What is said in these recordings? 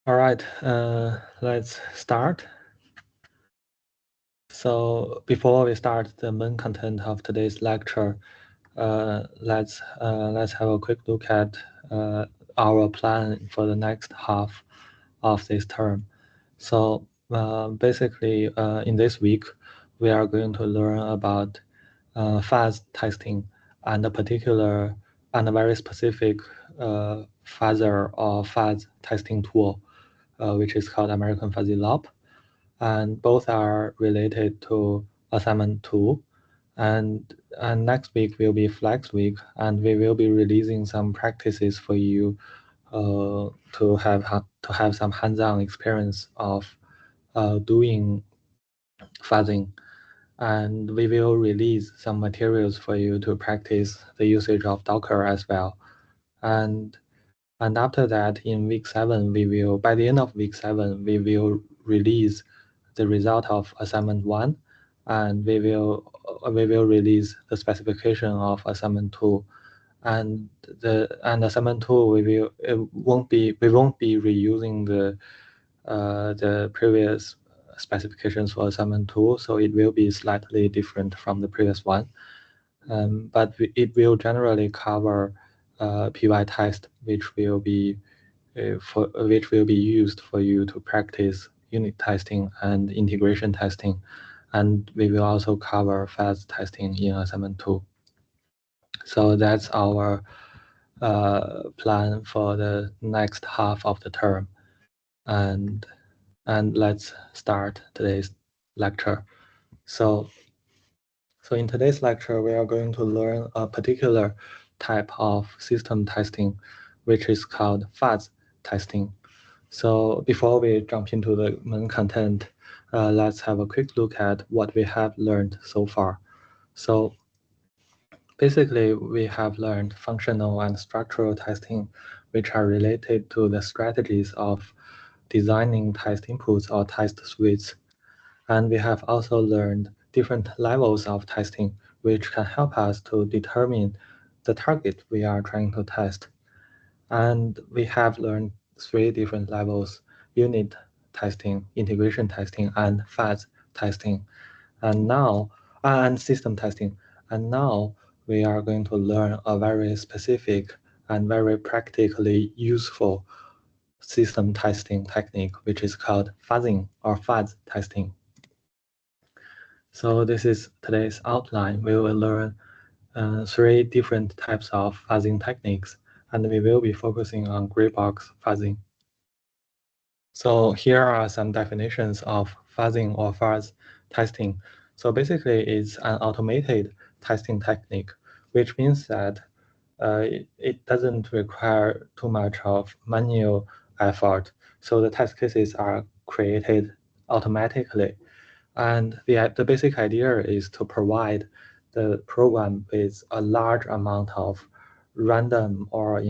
All right, let's start. So before we start the main content of today's lecture, let's have a quick look at our plan for the next half of this term. So basically, in this week, we are going to learn about Fuzz testing and a particular and a very specific fuzzer or Fuzz testing tool, which is called American Fuzzy Lob. And both are related to assignment 2. And next week will be Flex Week, and we will be releasing some practices for you to have some hands-on experience of doing fuzzing. And we will release some materials for you to practice the usage of Docker as well. And after that, in week 7, by the end of week 7, we will release the result of assignment 1, and we will release the specification of assignment 2. And assignment 2, we won't be reusing the previous specifications for assignment 2, so it will be slightly different from the previous one. But it will generally cover PY test, which will be used for you to practice unit testing and integration testing, and we will also cover fuzz testing in assignment 2. So that's our plan for the next half of the term, and let's start today's lecture. So in today's lecture, we are going to learn a particular type of system testing, which is called fuzz testing. So before we jump into the main content, let's have a quick look at what we have learned so far. So basically, we have learned functional and structural testing, which are related to the strategies of designing test inputs or test suites. And we have also learned different levels of testing, which can help us to determine the target we are trying to test. And we have learned 3 different levels: unit testing, integration testing, and fuzz testing. And system testing. And now we are going to learn a very specific and very practically useful system testing technique, which is called fuzzing or fuzz testing. So this is today's outline. We will learn 3 different types of fuzzing techniques, and we will be focusing on gray box fuzzing. So here are some definitions of fuzzing or fuzz testing. So basically, it's an automated testing technique, which means that it doesn't require too much of manual effort. So the test cases are created automatically. And the basic idea is to provide the program with a large amount of random or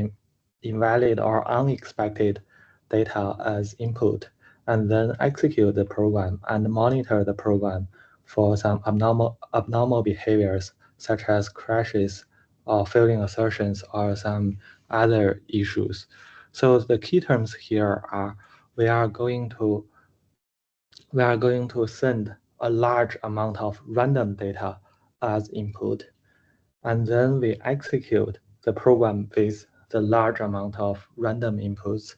invalid or unexpected data as input, and then execute the program and monitor the program for some abnormal behaviors, such as crashes or failing assertions or some other issues. So the key terms here are we are going to send a large amount of random data as input, and then we execute the program with the large amount of random inputs,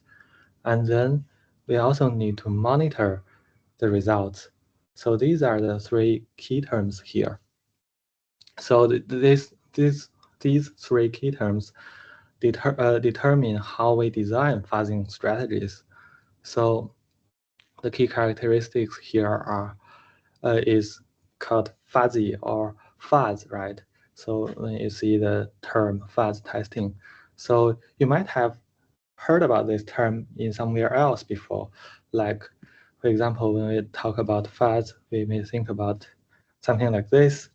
and then we also need to monitor the results. So these are the 3 key terms here. So these 3 key terms determine how we design fuzzing strategies. So the key characteristics here are is called fuzzy or fuzz, right? So when you see the term fuzz testing, so you might have heard about this term in somewhere else before. Like, for example, when we talk about fuzz, we may think about something like this.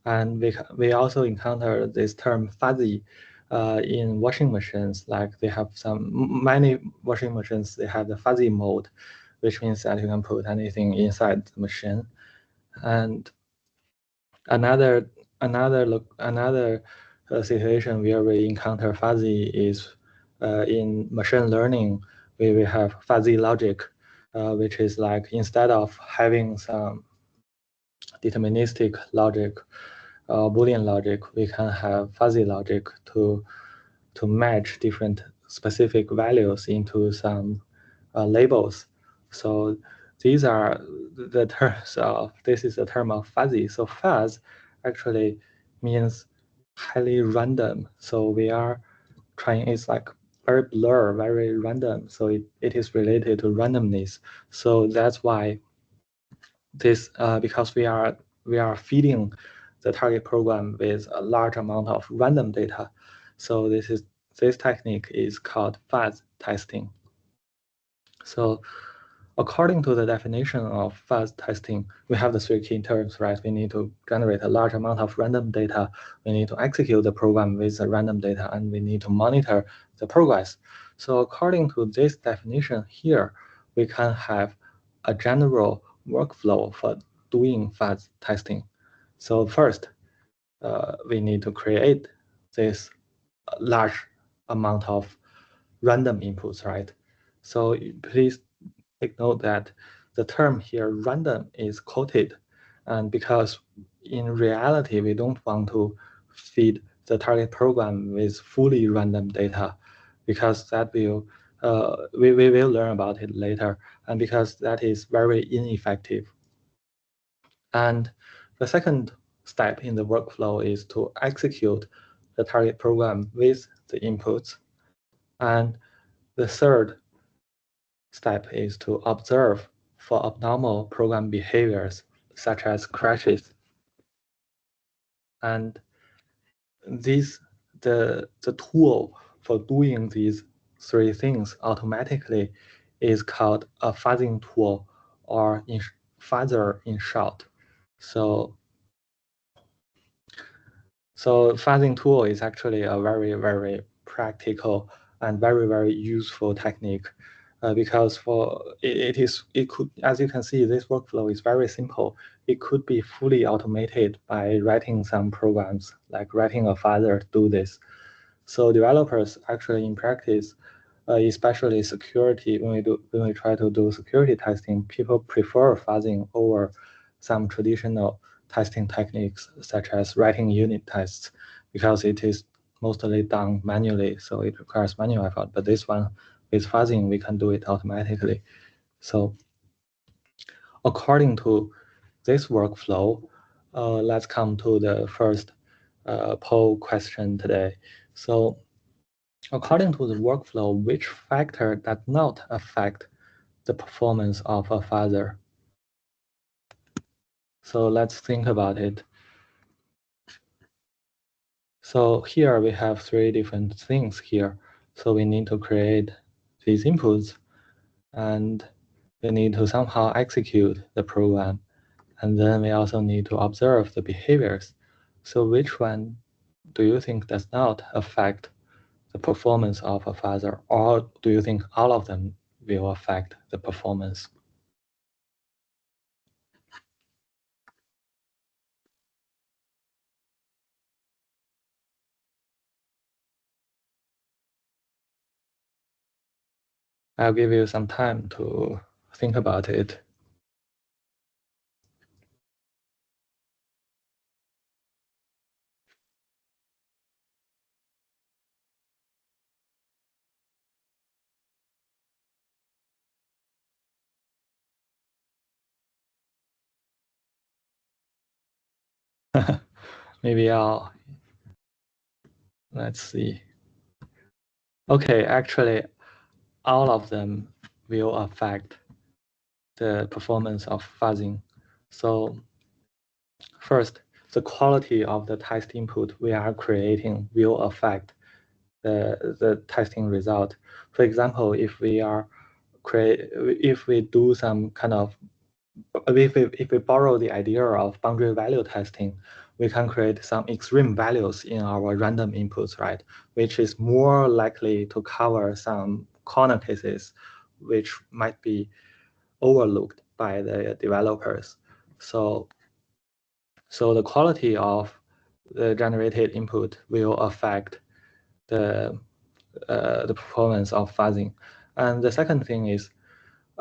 And we also encounter this term fuzzy in washing machines. Like they have many washing machines, they have the fuzzy mode, which means that you can put anything inside the machine. And another situation where we encounter fuzzy is in machine learning, we have fuzzy logic, which is like instead of having some deterministic logic, Boolean logic, we can have fuzzy logic to match different specific values into some labels. So these are the terms of, this is the term of fuzzy. So fuzz actually means highly random. So we are trying, it's like very blur, very random. So it is related to randomness. So that's why this, because we are feeding the target program with a large amount of random data. So this technique is called fuzz testing. So according to the definition of fuzz testing, we have the three key terms, right? We need to generate a large amount of random data. We need to execute the program with the random data, and we need to monitor the progress. So according to this definition here, we can have a general workflow for doing fuzz testing. So first, we need to create this large amount of random inputs, right? So please take note that the term here, random, is quoted, and because in reality, we don't want to feed the target program with fully random data, because that will, we will learn about it later, and because that is very ineffective. And the second step in the workflow is to execute the target program with the inputs. And the third step is to observe for abnormal program behaviors, such as crashes. And the tool for doing these three things automatically is called a fuzzing tool, or fuzzer in short. So fuzzing tool is actually a very, very practical and very, very useful technique, because it could, as you can see, this workflow is very simple. It could be fully automated by writing some programs, like writing a fuzzer to do this. So developers actually in practice, especially security, when we try to do security testing, people prefer fuzzing over some traditional testing techniques, such as writing unit tests, because it is mostly done manually, so it requires manual effort. But this one, with fuzzing, we can do it automatically. So according to this workflow, let's come to the first poll question today. So according to the workflow, which factor does not affect the performance of a fuzzer? So let's think about it. So here we have three different things here. So we need to create these inputs, and we need to somehow execute the program. And then we also need to observe the behaviors. So which one do you think does not affect the performance of a fuzzer, or do you think all of them will affect the performance? I'll give you some time to think about it. Maybe let's see. Okay, actually, all of them will affect the performance of fuzzing. So first, the quality of the test input we are creating will affect the testing result. For example, if we do some kind of, if we borrow the idea of boundary value testing, we can create some extreme values in our random inputs, right? Which is more likely to cover some corner cases, which might be overlooked by the developers. So the quality of the generated input will affect the performance of fuzzing. And the second thing is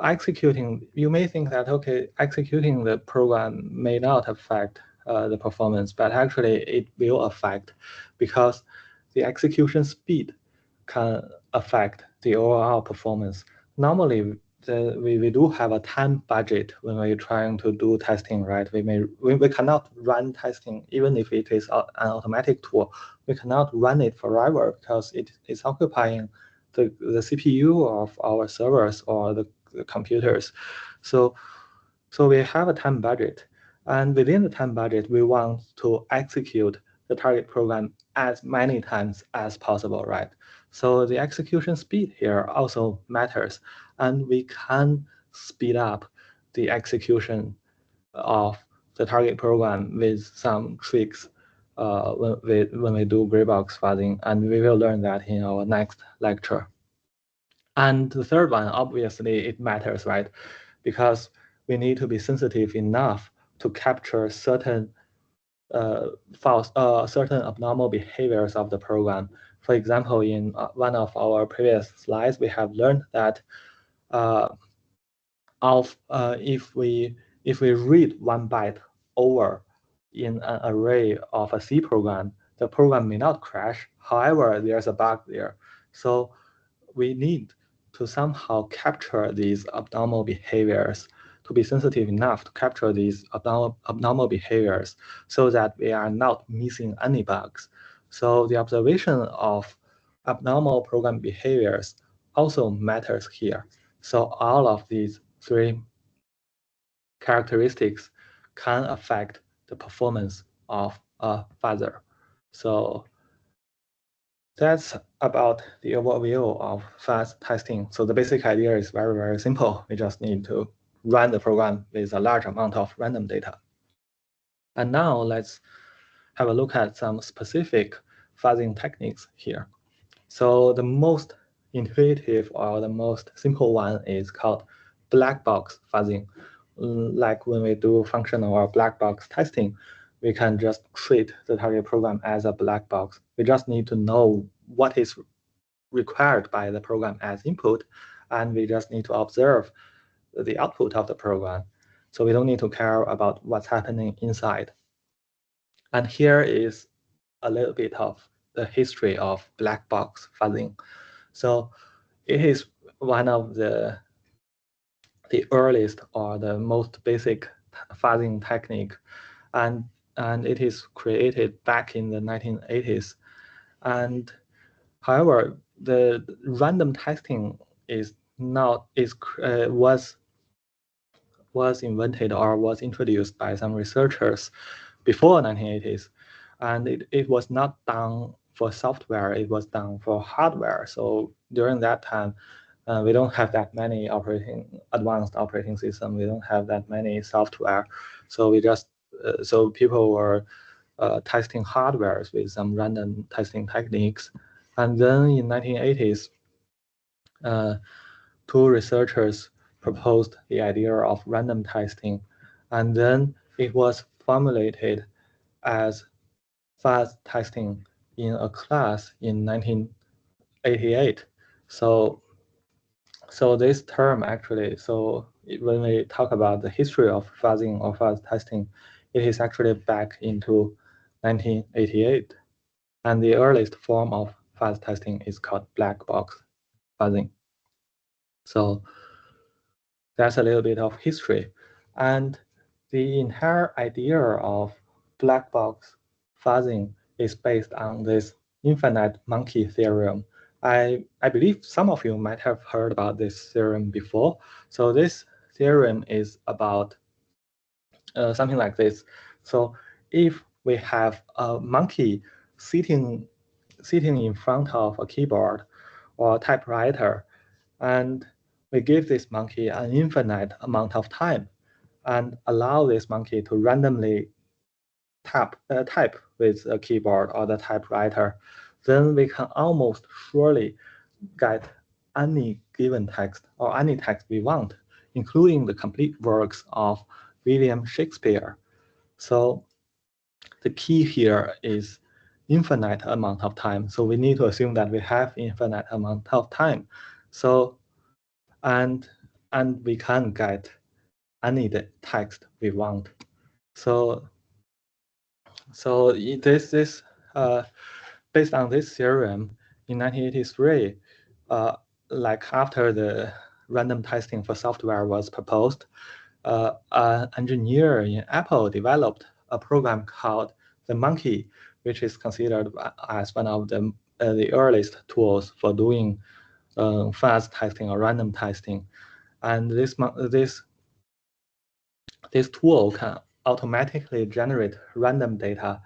executing. You may think that, okay, executing the program may not affect the performance, but actually it will affect, because the execution speed can affect the overall performance. Normally, we do have a time budget when we're trying to do testing, right? We cannot run testing, even if it is an automatic tool. We cannot run it forever because it is occupying the CPU of our servers or the computers. So we have a time budget, and within the time budget, we want to execute the target program as many times as possible, right? So the execution speed here also matters, and we can speed up the execution of the target program with some tricks when we do gray box fuzzing, and we will learn that in our next lecture. And the third one, obviously, it matters, right? Because we need to be sensitive enough to capture certain certain abnormal behaviors of the program. For example, in one of our previous slides, we have learned that uh, if we read one byte over in an array of a C program, the program may not crash. However, there's a bug there. So we need to somehow capture these abnormal behaviors, to be sensitive enough to capture these abnormal behaviors so that we are not missing any bugs. So the observation of abnormal program behaviors also matters here. So all of these three characteristics can affect the performance of a fuzzer. So that's about the overview of fuzz testing. So the basic idea is very, very simple. We just need to run the program with a large amount of random data. And now let's have a look at some specific fuzzing techniques here. So the most intuitive or the most simple one is called black box fuzzing. Like when we do functional or black box testing, we can just treat the target program as a black box. We just need to know what is required by the program as input, and we just need to observe the output of the program. So we don't need to care about what's happening inside. And here is a little bit of the history of black box fuzzing. So it is one of the earliest or the most basic fuzzing technique, and it is created back in the 1980s. And however, the random testing was invented or was introduced by some researchers before 1980s, and it was not done for software, it was done for hardware. So during that time, we don't have that many advanced operating systems. We don't have that many software. So so people were testing hardware with some random testing techniques. And then in 1980s, two researchers proposed the idea of random testing, and then it was formulated as fuzz testing in a class in 1988. So this term actually, so when we talk about the history of fuzzing or fuzz testing, it is actually back into 1988. And the earliest form of fuzz testing is called black box fuzzing. So that's a little bit of history. And the entire idea of black box fuzzing is based on this infinite monkey theorem. I believe some of you might have heard about this theorem before. So this theorem is about something like this. So if we have a monkey sitting in front of a keyboard or a typewriter, and we give this monkey an infinite amount of time and allow this monkey to randomly type with a keyboard or the typewriter, then we can almost surely get any given text or any text we want, including the complete works of William Shakespeare. So the key here is infinite amount of time. So we need to assume that we have infinite amount of time. So and we can get any text we want. So this based on this theorem in 1983, like after the random testing for software was proposed, an engineer in Apple developed a program called the Monkey, which is considered as one of the earliest tools for doing fuzz testing or random testing. And this tool can automatically generate random data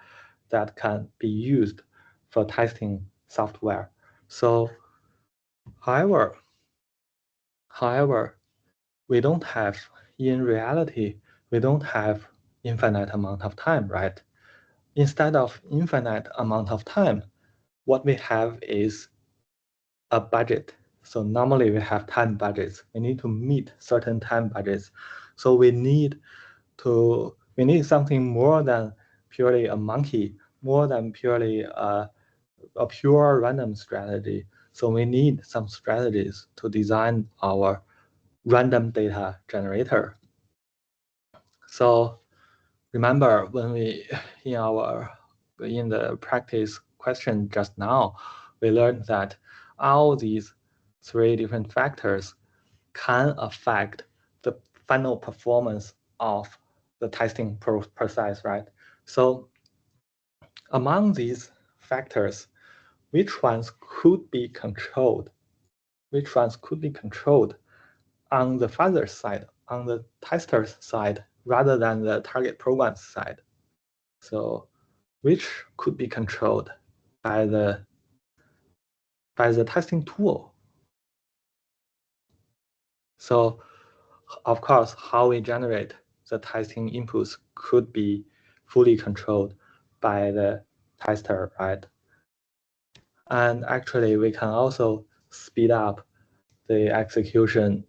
that can be used for testing software. So, however, we don't have, in reality, we don't have infinite amount of time, right? Instead of infinite amount of time, what we have is a budget. So normally we have time budgets. We need to meet certain time budgets. So we need something more than purely a monkey, more than purely a pure random strategy. So we need some strategies to design our random data generator. So remember when we in the practice question just now, we learned that all these three different factors can affect the final performance of the testing process, right? So among these factors, which ones could be controlled? Which ones could be controlled on the fuzzer side, on the tester's side, rather than the target program side? So which could be controlled by the testing tool? So of course, how we generate the testing inputs could be fully controlled by the tester, right? And actually, we can also speed up the execution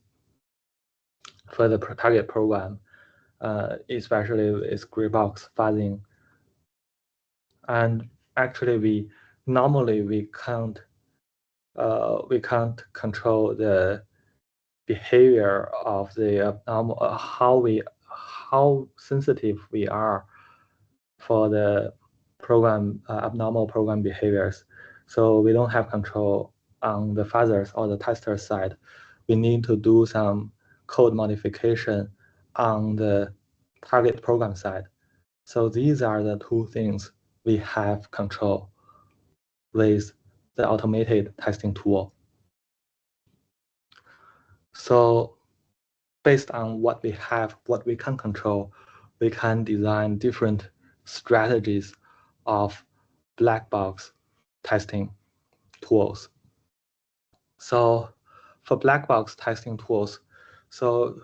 for the target program, especially with gray box fuzzing. And actually, we can't control the behavior of the how sensitive we are for the program abnormal program behaviors. So we don't have control on the fuzzers or the tester side. We need to do some code modification on the target program side. So these are the two things we have control with the automated testing tool. So based on what we have, what we can control, we can design different strategies of black box testing tools. So for black box testing tools, so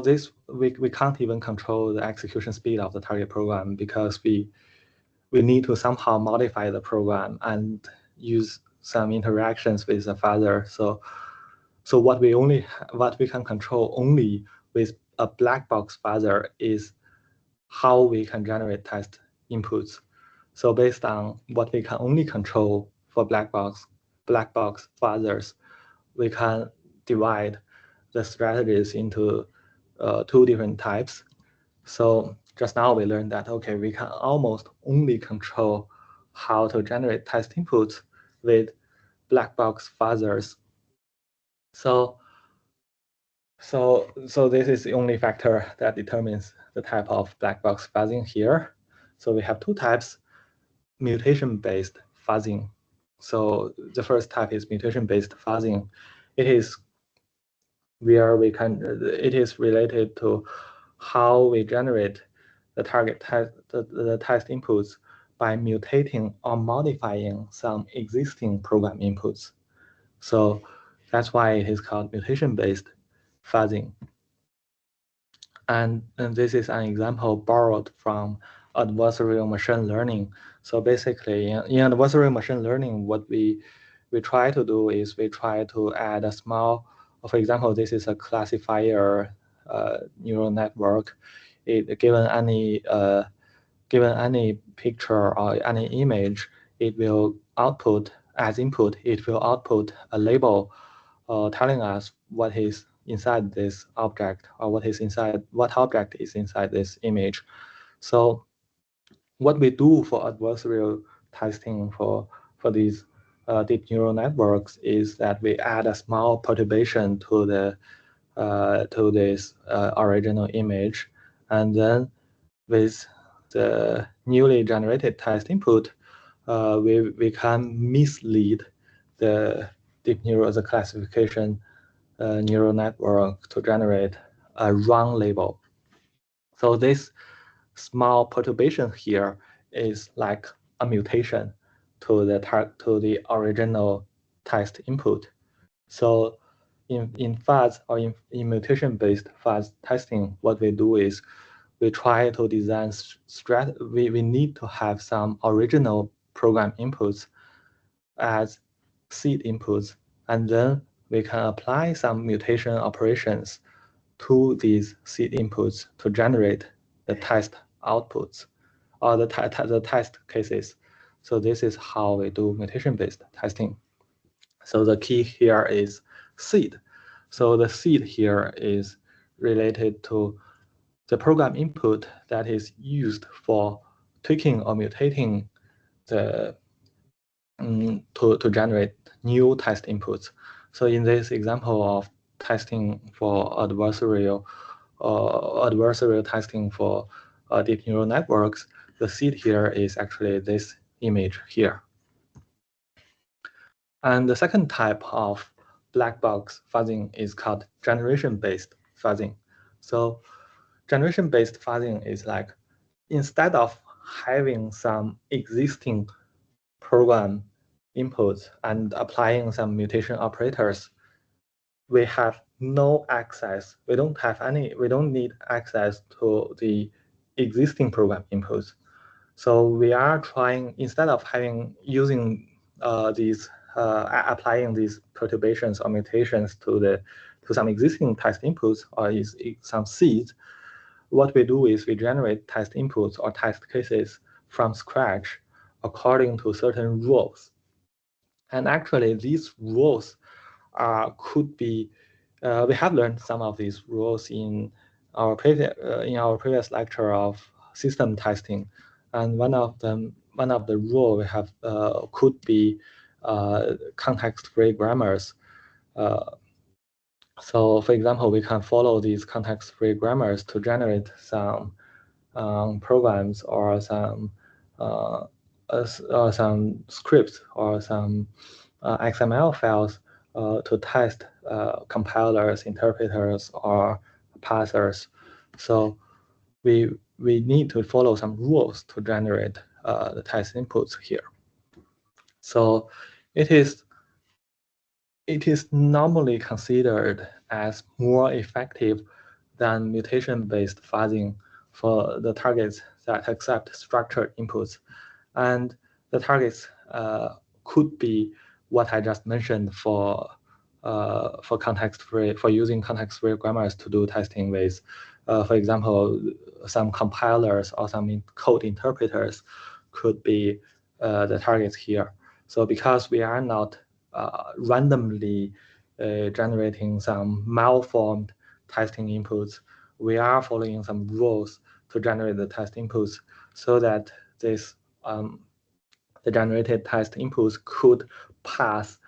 this we can't even control the execution speed of the target program because we need to somehow modify the program and use some interactions with the fuzzer. So what we can control only with a black box fuzzer is how we can generate test inputs. So based on what we can only control for black box fuzzers, we can divide the strategies into two different types. So just now we learned that, okay, we can almost only control how to generate test inputs with black box fuzzers. So this is the only factor that determines the type of black box fuzzing here. So we have two types, mutation-based fuzzing. So the first type is mutation-based fuzzing. It is where it is related to how we generate the target test, the test inputs by mutating or modifying some existing program inputs. So that's why it is called mutation-based fuzzing. And this is an example borrowed from adversarial machine learning. So basically, in adversarial machine learning, what we try to do is we try to add a small, for example, this is a classifier neural network. Given any picture or any image, it will output as input. It will output a label telling us what is inside this object, or what object is inside this image. So what we do for adversarial testing for these deep neural networks is that we add a small perturbation to this original image, and then with the newly generated test input, we can mislead the the classification neural network to generate a wrong label. So this small perturbation here is like a mutation to the original test input. So in Fuzz, or in mutation-based Fuzz testing, what we do is we try to design we need to have some original program inputs as seed inputs, and then we can apply some mutation operations to these seed inputs to generate the test outputs, or the test cases. So this is how we do mutation-based testing. So the key here is seed. So the seed here is related to the program input that is used for tweaking or mutating the to generate new test inputs. So in this example of testing for adversarial testing for deep neural networks, the seed here is actually this image here. And the second type of black box fuzzing is called generation-based fuzzing. So generation-based fuzzing is like, instead of having some existing program inputs and applying some mutation operators, we have no access. We don't need access to the existing program inputs. So we are trying, instead of using applying these perturbations or mutations to some existing test inputs or some seeds, what we do is we generate test inputs or test cases from scratch according to certain rules. And actually, these rules could be, we have learned some of these rules in our previous lecture of system testing, and one of the rule we have could be context-free grammars. So, for example, we can follow these context-free grammars to generate some programs or some scripts or some XML files to test compilers, interpreters, or parsers. So we need to follow some rules to generate the test inputs here. So it is normally considered as more effective than mutation-based fuzzing for the targets that accept structured inputs. And the targets could be what I just mentioned for using context-free grammars to do testing with. For example, some compilers or some code interpreters could be the targets here. So because we are not randomly generating some malformed testing inputs, we are following some rules to generate the test inputs so that the generated test inputs could pass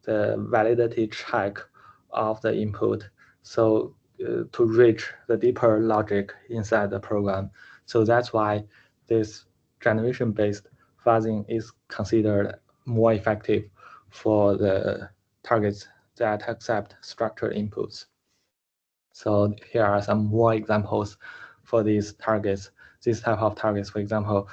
the validity check of the input, so to reach the deeper logic inside the program. So that's why this generation-based fuzzing is considered more effective for the targets that accept structured inputs. So here are some more examples for these targets. This type of targets, for example,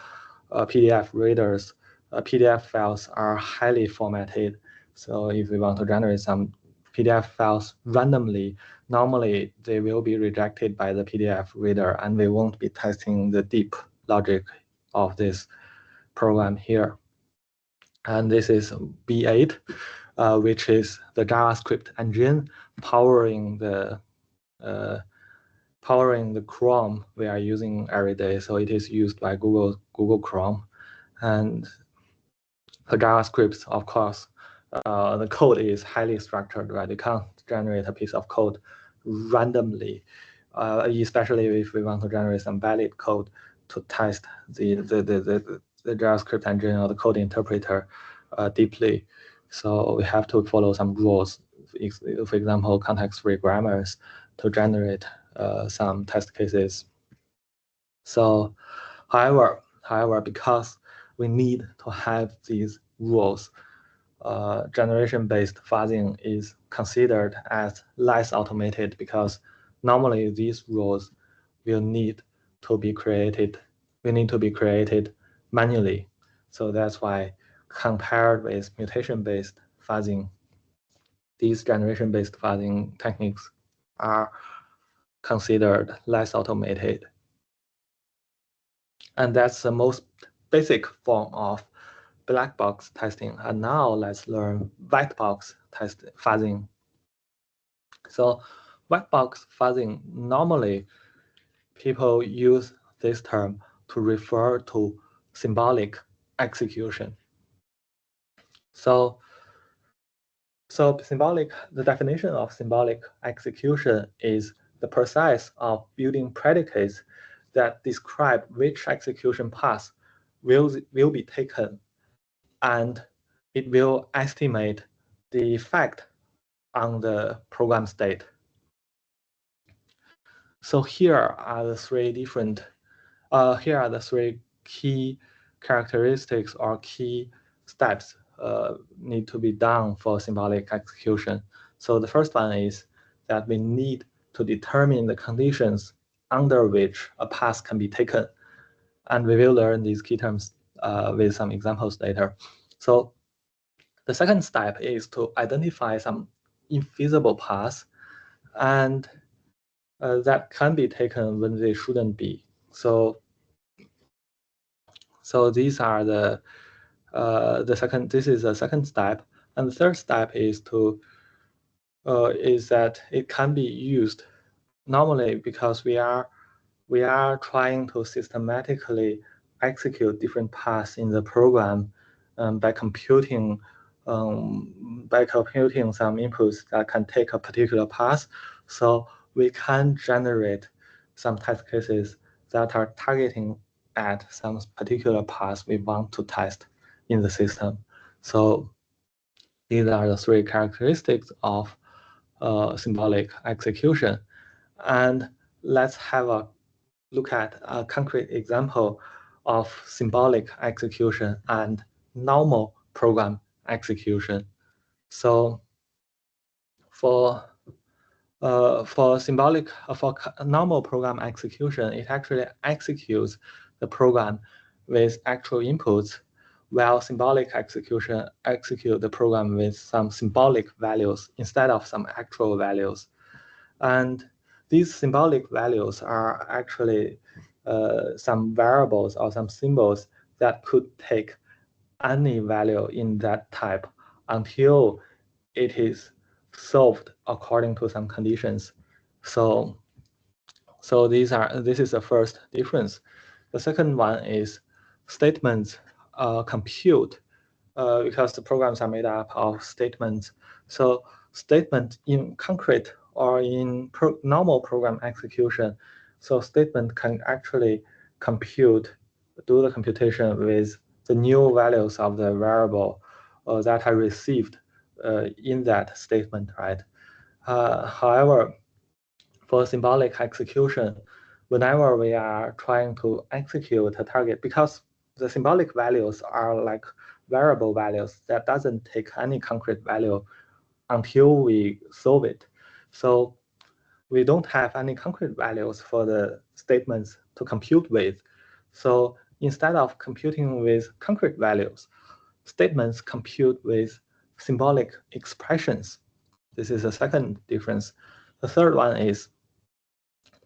PDF readers, PDF files are highly formatted. So if we want to generate some PDF files randomly, normally they will be rejected by the PDF reader, and we won't be testing the deep logic of this program here. And this is B8, which is the JavaScript engine powering the Chrome we are using every day. So it is used by Google Chrome, and the JavaScript, of course, the code is highly structured, right? You can't generate a piece of code randomly, especially if we want to generate some valid code to test the JavaScript engine or the code interpreter deeply. So we have to follow some rules, for example, context-free grammars to generate some test cases. So, however, because we need to have these rules, generation-based fuzzing is considered as less automated because normally these rules will need to be created. Manually. So that's why, compared with mutation-based fuzzing, these generation-based fuzzing techniques are considered less automated. And that's the most basic form of black box testing. And now let's learn white box fuzzing. So white box fuzzing, normally people use this term to refer to symbolic execution. So the definition of symbolic execution is the process of building predicates that describe which execution path will be taken, and it will estimate the effect on the program state. So here are the three key characteristics or key steps need to be done for symbolic execution. So the first one is that we need to determine the conditions under which a path can be taken. And we will learn these key terms with some examples later. So the second step is to identify some infeasible paths, and that can be taken when they shouldn't be. So these are this is the second step, and the third step is that it can be used normally because we are trying to systematically execute different paths in the program by computing some inputs that can take a particular path. So we can generate some test cases that are targeting at some particular path we want to test in the system. So these are the three characteristics of symbolic execution. And let's have a look at a concrete example of symbolic execution and normal program execution. So for normal program execution, it actually executes the program with actual inputs, while symbolic execution executes the program with some symbolic values instead of some actual values. And these symbolic values are actually some variables or some symbols that could take any value in that type until it is solved according to some conditions. So this is the first difference. The second one is statements compute because the programs are made up of statements. So statement in concrete or in normal program execution, so statement can actually do the computation with the new values of the variable that are received in that statement, right? However, for symbolic execution, whenever we are trying to execute a target, because the symbolic values are like variable values that doesn't take any concrete value until we solve it. So we don't have any concrete values for the statements to compute with. So instead of computing with concrete values, statements compute with symbolic expressions. This is the second difference. The third one is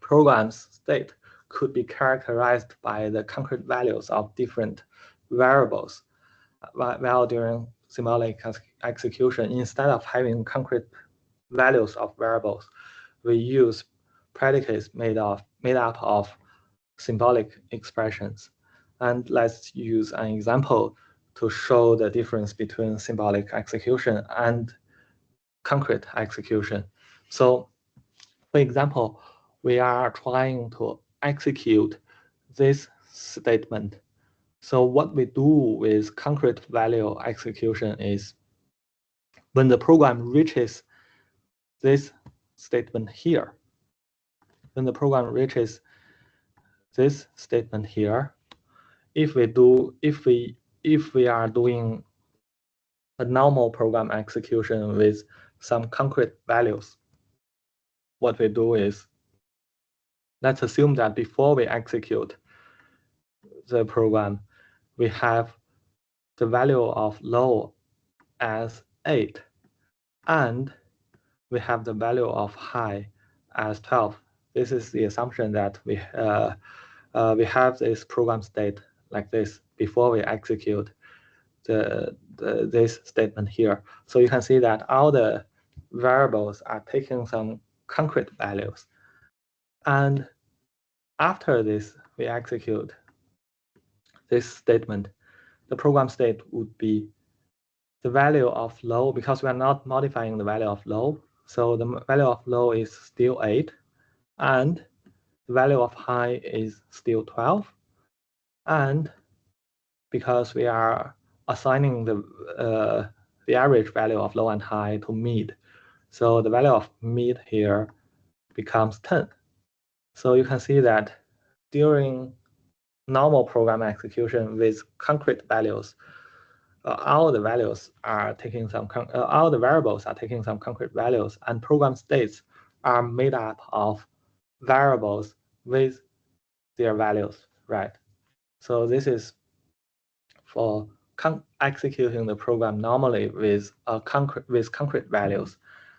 program's state could be characterized by the concrete values of different variables, while during symbolic execution, instead of having concrete values of variables, we use predicates made up of symbolic expressions. And let's use an example to show the difference between symbolic execution and concrete execution. So, for example, we are trying to execute this statement. So what we do with concrete value execution is when the program reaches this statement here, when the program reaches this statement here, if we are doing a normal program execution with some concrete values, what we do is, let's assume that before we execute the program, we have the value of low as 8, and we have the value of high as 12. This is the assumption that we have this program state like this before we execute this statement here. So you can see that all the variables are taking some concrete values. And after this, we execute this statement. The program state would be the value of low, because we are not modifying the value of low. So the value of low is still 8, and the value of high is still 12. And because we are assigning the average value of low and high to mid, so the value of mid here becomes 10. So you can see that during normal program execution with concrete values, all the values are taking some all the variables are taking some concrete values, and program states are made up of variables with their values, right? So this is for executing the program normally with concrete values.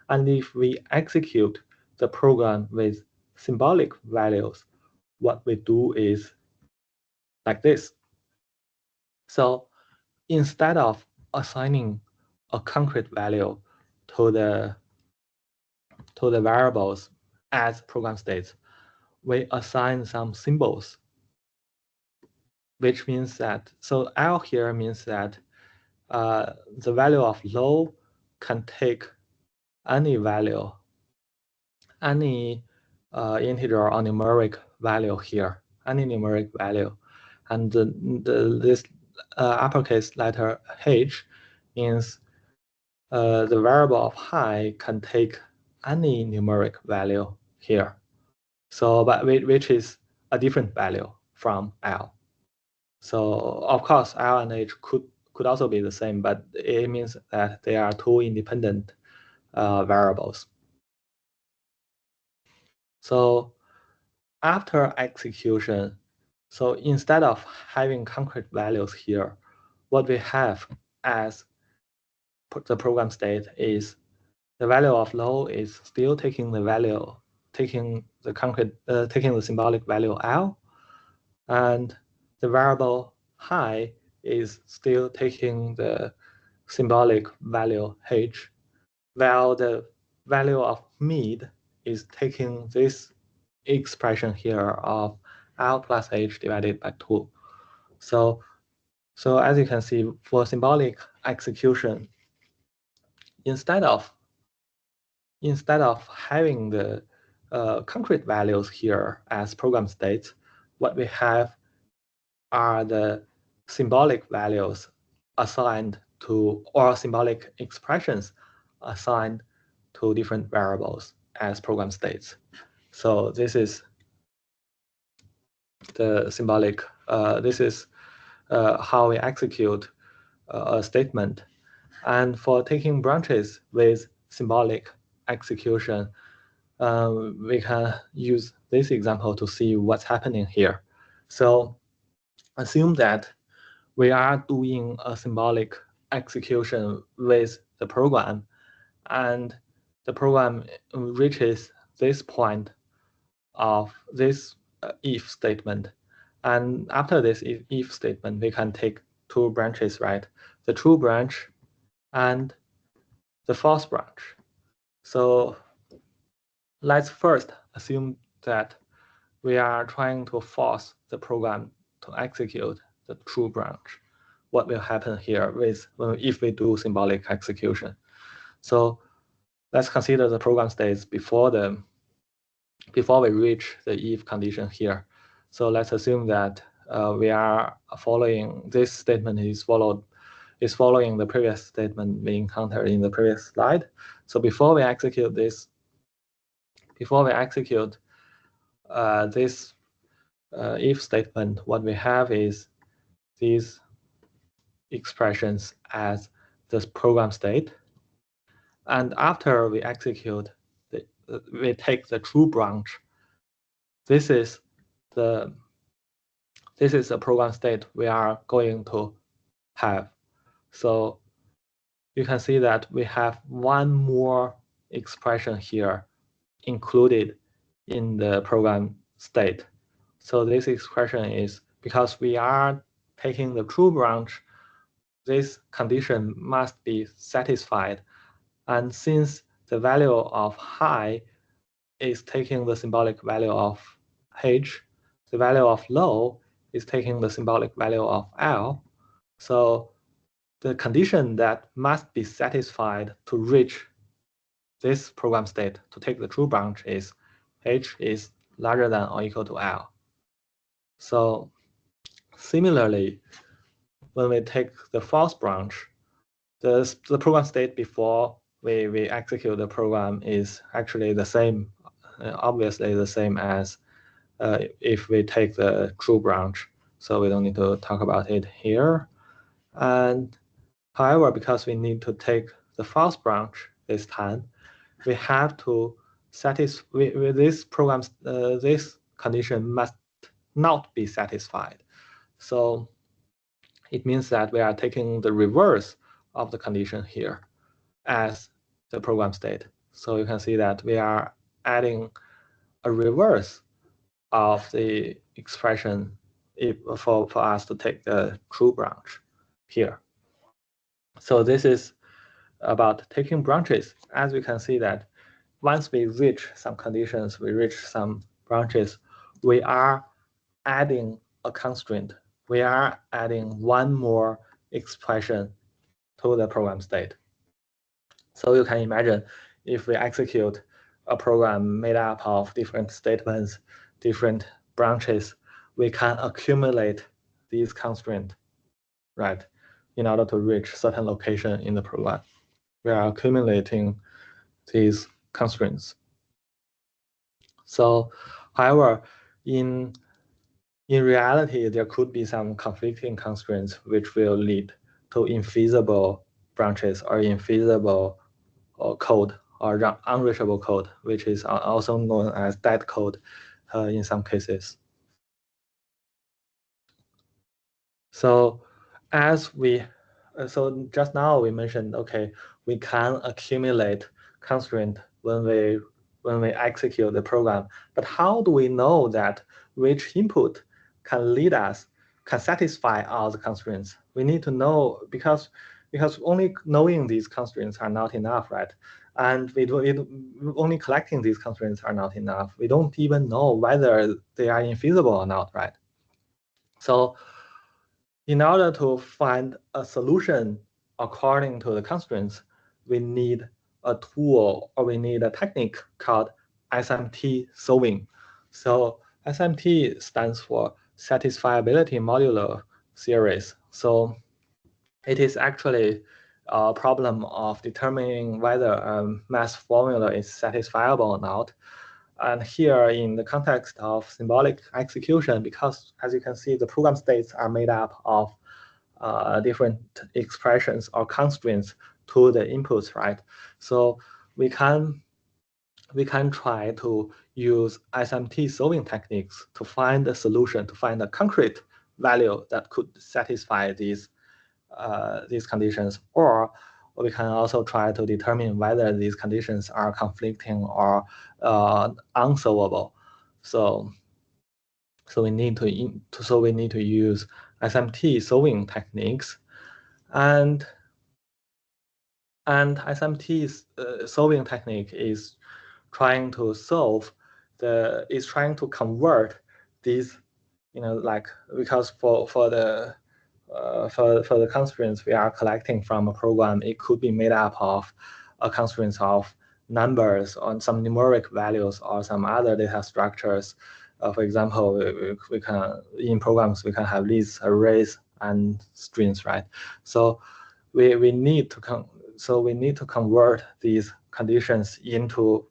And if we execute the program with symbolic values, what we do is like this. So instead of assigning a concrete value to the variables as program states, we assign some symbols, which means that, so L here means that the value of low can take any value, any integer or numeric value here, any numeric value. And this uppercase letter H means the variable of high can take any numeric value here. So, but which is a different value from L. So of course, L and H could also be the same, but it means that they are two independent variables. So after execution, so instead of having concrete values here, what we have as the program state is the value of low is still taking the value, taking the symbolic value L, and the variable high is still taking the symbolic value H, while the value of mid is taking this expression here of L plus H divided by 2. So as you can see, for symbolic execution, instead of having the concrete values here as program states, what we have are the symbolic values assigned to, or symbolic expressions assigned to different variables as program states. So this is the symbolic, this is how we execute a statement. And for taking branches with symbolic execution, we can use this example to see what's happening here. So assume that we are doing a symbolic execution with the program, and the program reaches this point of this if statement. And after this if statement, we can take two branches, right? The true branch and the false branch. So let's first assume that we are trying to force the program to execute the true branch. what will happen here if we do symbolic execution. So let's consider the program states before we reach the if condition here. So let's assume that we are following this statement is following the previous statement we encountered in the previous slide. So before we execute this if statement, what we have is these expressions as the program state. And after we execute, we take the true branch. This is a program state we are going to have. So you can see that we have one more expression here included in the program state. So this expression is because we are taking the true branch, this condition must be satisfied. And since the value of high is taking the symbolic value of h, the value of low is taking the symbolic value of l. So the condition that must be satisfied to reach this program state, to take the true branch, is h is larger than or equal to l. So similarly, when we take the false branch, the program state before we execute the program is actually the same, obviously the same as if we take the true branch. So we don't need to talk about it here. And however, because we need to take the false branch this time, we have to satisfy this program. This condition must not be satisfied. So it means that we are taking the reverse of the condition here as the program state. So you can see that we are adding a reverse of the expression for us to take the true branch here. So this is about taking branches. As we can see that once we reach some conditions, we reach some branches, we are adding a constraint. We are adding one more expression to the program state. So you can imagine if we execute a program made up of different statements, different branches, we can accumulate these constraints, right, in order to reach certain location in the program. We are accumulating these constraints. So, however, in reality, there could be some conflicting constraints which will lead to infeasible branches or infeasible code or unreachable code, which is also known as dead code in some cases. So just now we mentioned, okay, we can accumulate constraint when we execute the program, but how do we know that which input can satisfy all the constraints? We need to know because only knowing these constraints are not enough, right? And only collecting these constraints are not enough. We don't even know whether they are infeasible or not, right? So in order to find a solution according to the constraints, we need a tool or we need a technique called SMT solving. So SMT stands for satisfiability modular series. So it is actually a problem of determining whether a math formula is satisfiable or not. And here in the context of symbolic execution, because as you can see, the program states are made up of different expressions or constraints to the inputs, right? So we can try to use SMT solving techniques to find a solution, to find a concrete value that could satisfy these conditions, or we can also try to determine whether these conditions are conflicting or unsolvable. So we need to use SMT solving techniques, and SMT solving technique is trying to convert these, like, because for the for the constraints we are collecting from a program, it could be made up of a constraints of numbers on some numeric values or some other data structures. For example, we can in programs we can have lists, arrays, and strings, right? So we need to convert these conditions into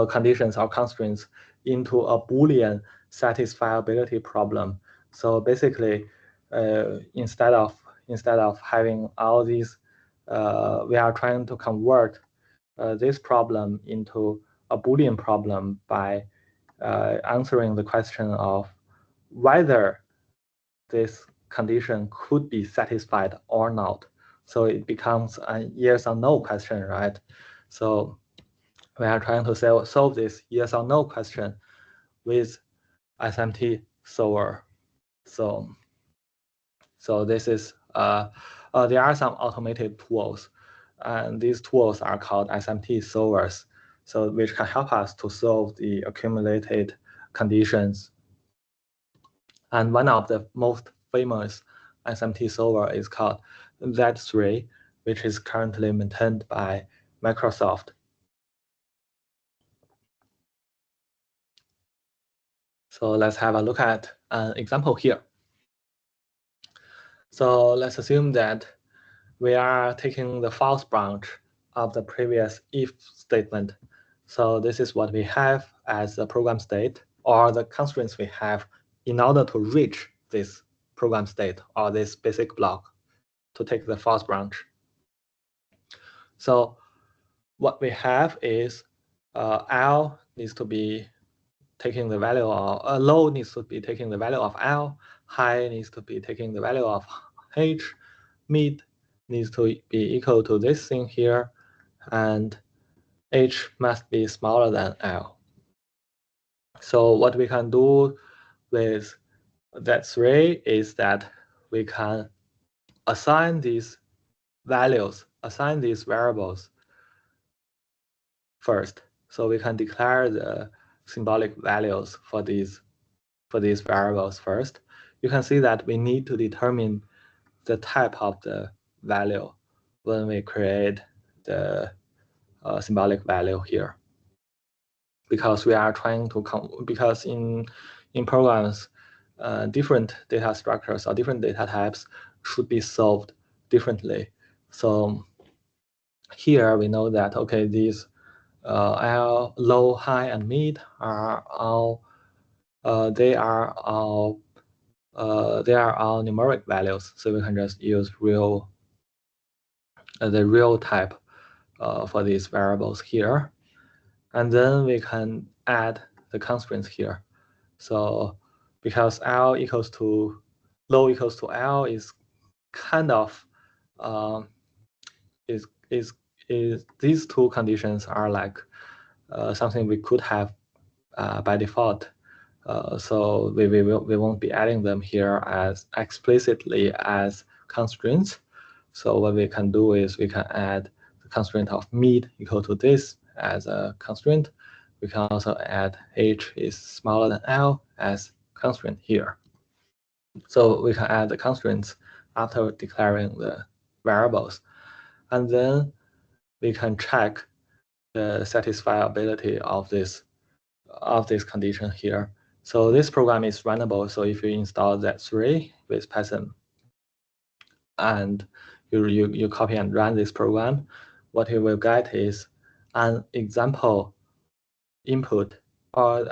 conditions or constraints into a Boolean satisfiability problem. So basically, instead of having all these, we are trying to convert this problem into a Boolean problem by answering the question of whether this condition could be satisfied or not. So it becomes a yes or no question, right? So we are trying to solve this yes or no question with SMT solver. So this is there are some automated tools, and these tools are called SMT solvers. So which can help us to solve the accumulated conditions. And one of the most famous SMT solver is called Z3, which is currently maintained by Microsoft. So let's have a look at an example here. So let's assume that we are taking the false branch of the previous if statement. So this is what we have as the program state, or the constraints we have in order to reach this program state or this basic block to take the false branch. So what we have is L needs to be taking the value of low needs to be taking the value of L, high needs to be taking the value of H, mid needs to be equal to this thing here, and H must be smaller than L. So what we can do with Z3 is that we can assign these values, assign these variables first. So we can declare the symbolic values for these variables first. You can see that we need to determine the type of the value when we create the symbolic value here, because we are trying to because in programs, different data structures or different data types should be solved differently. So here we know that okay, these L, low, high, and mid are all they are all numeric values. So we can just use real the real type for these variables here, and then we can add the constraints here. So because L equals to low equals to L is kind of is these two conditions are like something we could have by default. So we won't be adding them here as explicitly as constraints. So what we can do is we can add the constraint of mid equal to this as a constraint. We can also add H is smaller than L as constraint here. So we can add the constraints after declaring the variables. And then we can check the satisfiability of this condition here. So this program is runnable. So if you install Z3 with Python and you copy and run this program, what you will get is an example input or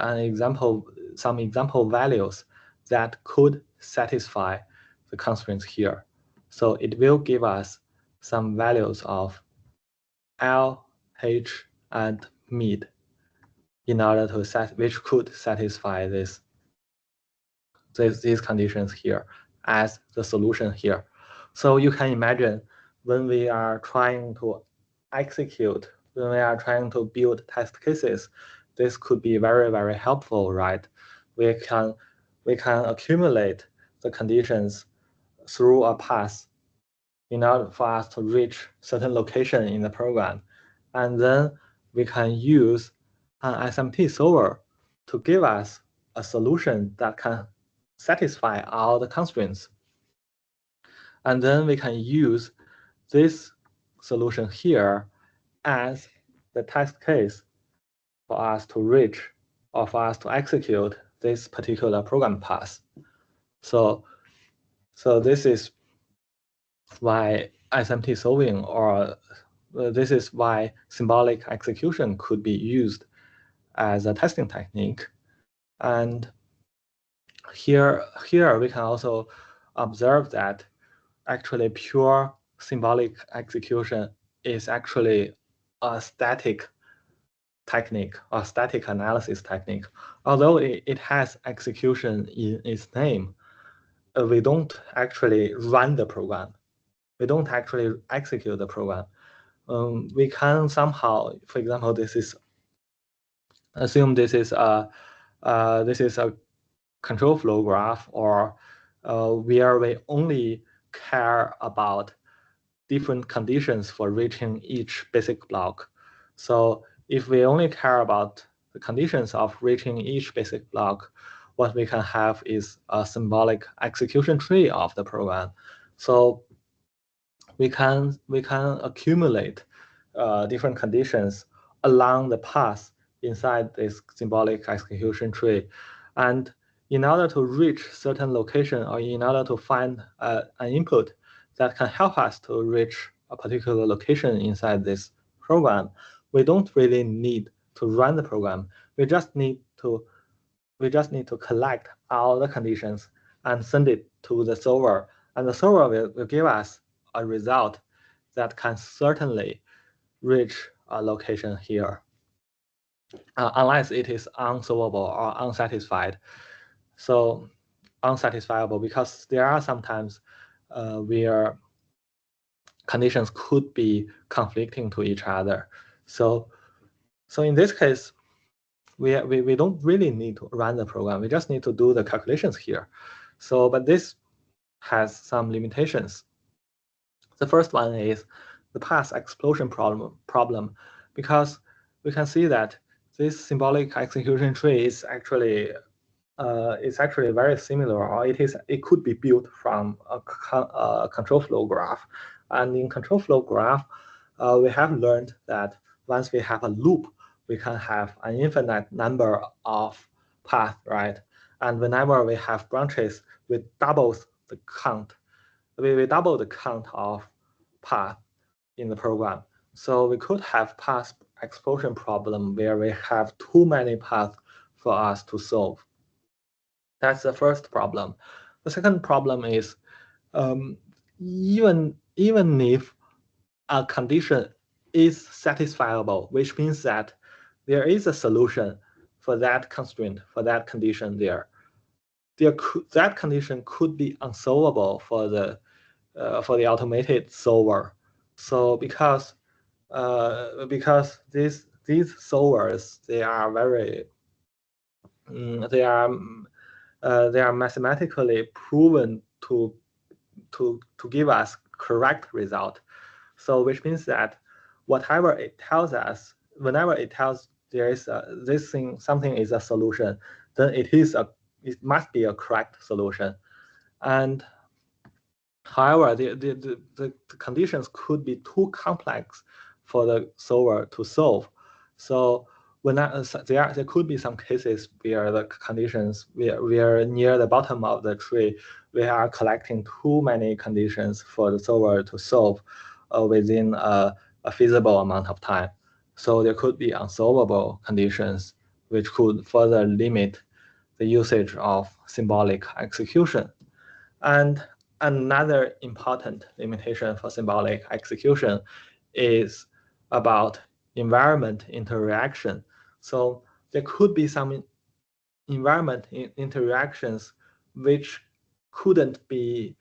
some example values that could satisfy the constraints here. So it will give us some values of L, H, and mid in order to which could satisfy these conditions here as the solution here. So you can imagine when we are trying to execute, when we are trying to build test cases, this could be very, very helpful, right? We can accumulate the conditions through a path in order for us to reach certain location in the program. And then we can use an SMT solver to give us a solution that can satisfy all the constraints And then we can use this solution here as the test case for us to reach or for us to execute this particular program path. So this is why SMT solving, or this is why symbolic execution could be used as a testing technique. And here we can also observe that actually pure symbolic execution is actually a static technique or static analysis technique. Although it has execution in its name, we don't actually run the program. We don't actually execute the program. We can somehow, for example, assume this is a control flow graph, or where we only care about different conditions for reaching each basic block. So if we only care about the conditions of reaching each basic block, what we can have is a symbolic execution tree of the program. So we can accumulate different conditions along the path inside this symbolic execution tree. And in order to reach certain location, or in order to find an input that can help us to reach a particular location inside this program, we don't really need to run the program. We just need to collect all the conditions and send it to the solver, and the solver will give us a result that can certainly reach a location here, unless it is unsolvable or unsatisfied. So unsatisfiable, because there are sometimes where conditions could be conflicting to each other. So in this case, we don't really need to run the program. We just need to do the calculations here. So, but this has some limitations. The first one is the path explosion problem, because we can see that this symbolic execution tree is actually very similar, or it could be built from a control flow graph. And in control flow graph, we have learned that once we have a loop, we can have an infinite number of paths, right? And whenever we have branches, we double the count. We double the count of path in the program. So we could have path explosion problem where we have too many paths for us to solve. That's the first problem. The second problem is even if a condition is satisfiable, which means that there is a solution for that constraint, for that condition that condition could be unsolvable for the automated solver. So because these solvers, they are very they are mathematically proven to give us correct result. So which means that whatever it tells us, whenever it tells there is something is a solution, then it must be a correct solution. And however, the conditions could be too complex for the solver to solve. So there could be some cases where the conditions we are near the bottom of the tree, we are collecting too many conditions for the solver to solve within a feasible amount of time. So there could be unsolvable conditions which could further limit the usage of symbolic execution. And another important limitation for symbolic execution is about environment interaction. So there could be some environment interactions which could be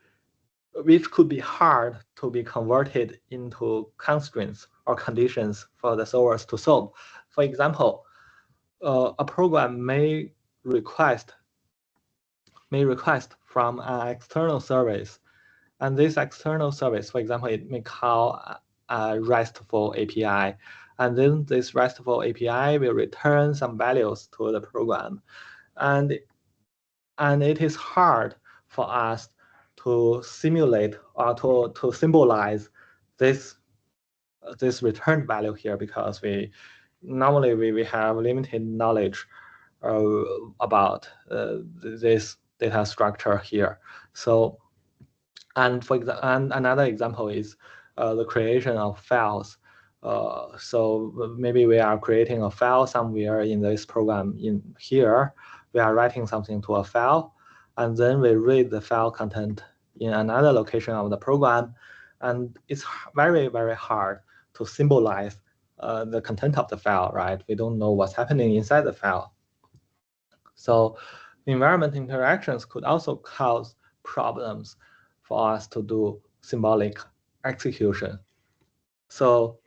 hard to be converted into constraints or conditions for the solvers to solve. For example, a program may request from an external service, and this external service, for example, it may call a RESTful API, and then this RESTful API will return some values to the program, and it is hard for us to simulate or to symbolize this return value here, because we normally have limited knowledge about this data structure here. So, and another example is the creation of files. So maybe we are creating a file somewhere in this program. In here, we are writing something to a file, and then we read the file content in another location of the program, and it's very, very hard to symbolize the content of the file, right? We don't know what's happening inside the file. So environment interactions could also cause problems for us to do symbolic execution. So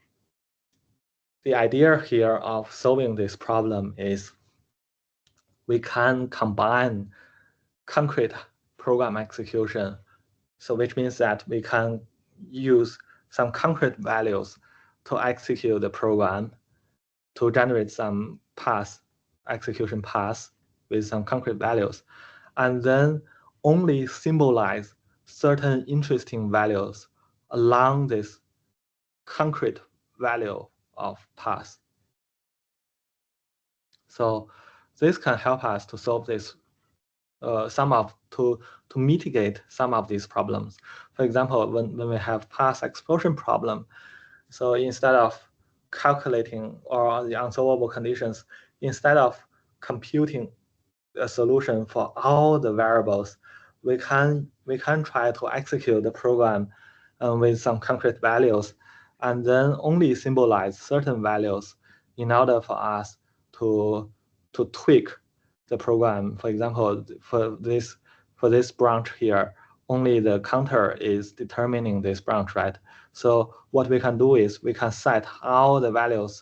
the idea here of solving this problem is we can combine concrete program execution. So which means that we can use some concrete values to execute the program to generate some execution paths with some concrete values, and then only symbolize certain interesting values along this concrete value of path. So this can help us to solve this to mitigate some of these problems. For example, when we have path explosion problem, so instead of calculating or the unsolvable conditions, instead of computing a solution for all the variables, we can try to execute the program with some concrete values, and then only symbolize certain values in order for us to tweak the program. For example, for this branch here, only the counter is determining this branch, right? So what we can do is we can set all the values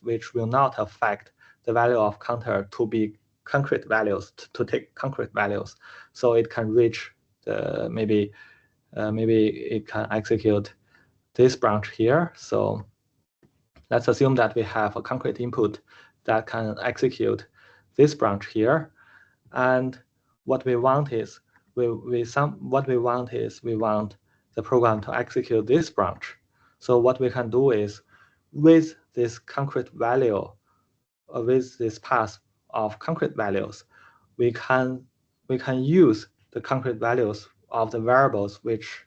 which will not affect the value of counter to be concrete values, to take concrete values, so it can reach the maybe it can execute this branch here. So let's assume that we have a concrete input that can execute this branch here, and what we want is we want the program to execute this branch. So what we can do is, with this concrete value, with this path of concrete values, we can use the concrete values of the variables which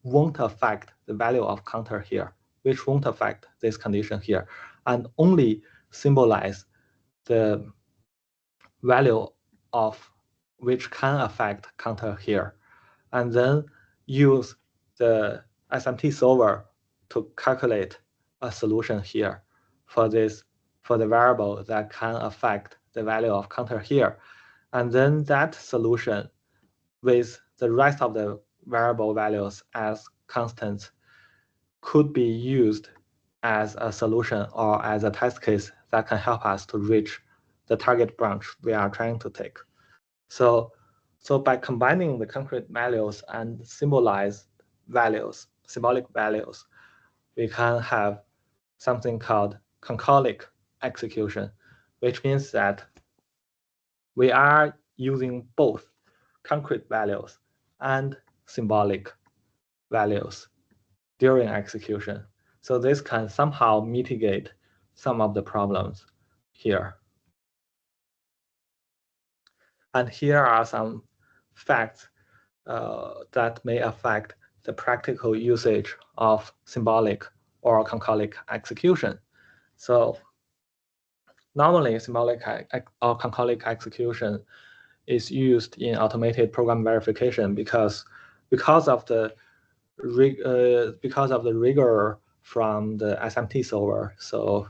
won't affect the value of counter here, which won't affect this condition here, and only symbolize the value of which can affect counter here, and then use the SMT solver to calculate a solution here for the variable that can affect the value of counter here. And then that solution with the rest of the variable values as constants could be used as a solution or as a test case that can help us to reach the target branch we are trying to take. So by combining the concrete values and symbolic values, we can have something called concolic execution, which means that we are using both concrete values and symbolic values during execution. So this can somehow mitigate some of the problems here. And here are some facts that may affect the practical usage of symbolic or concolic execution. So normally, symbolic or concolic execution is used in automated program verification because of the rigor from the SMT solver. So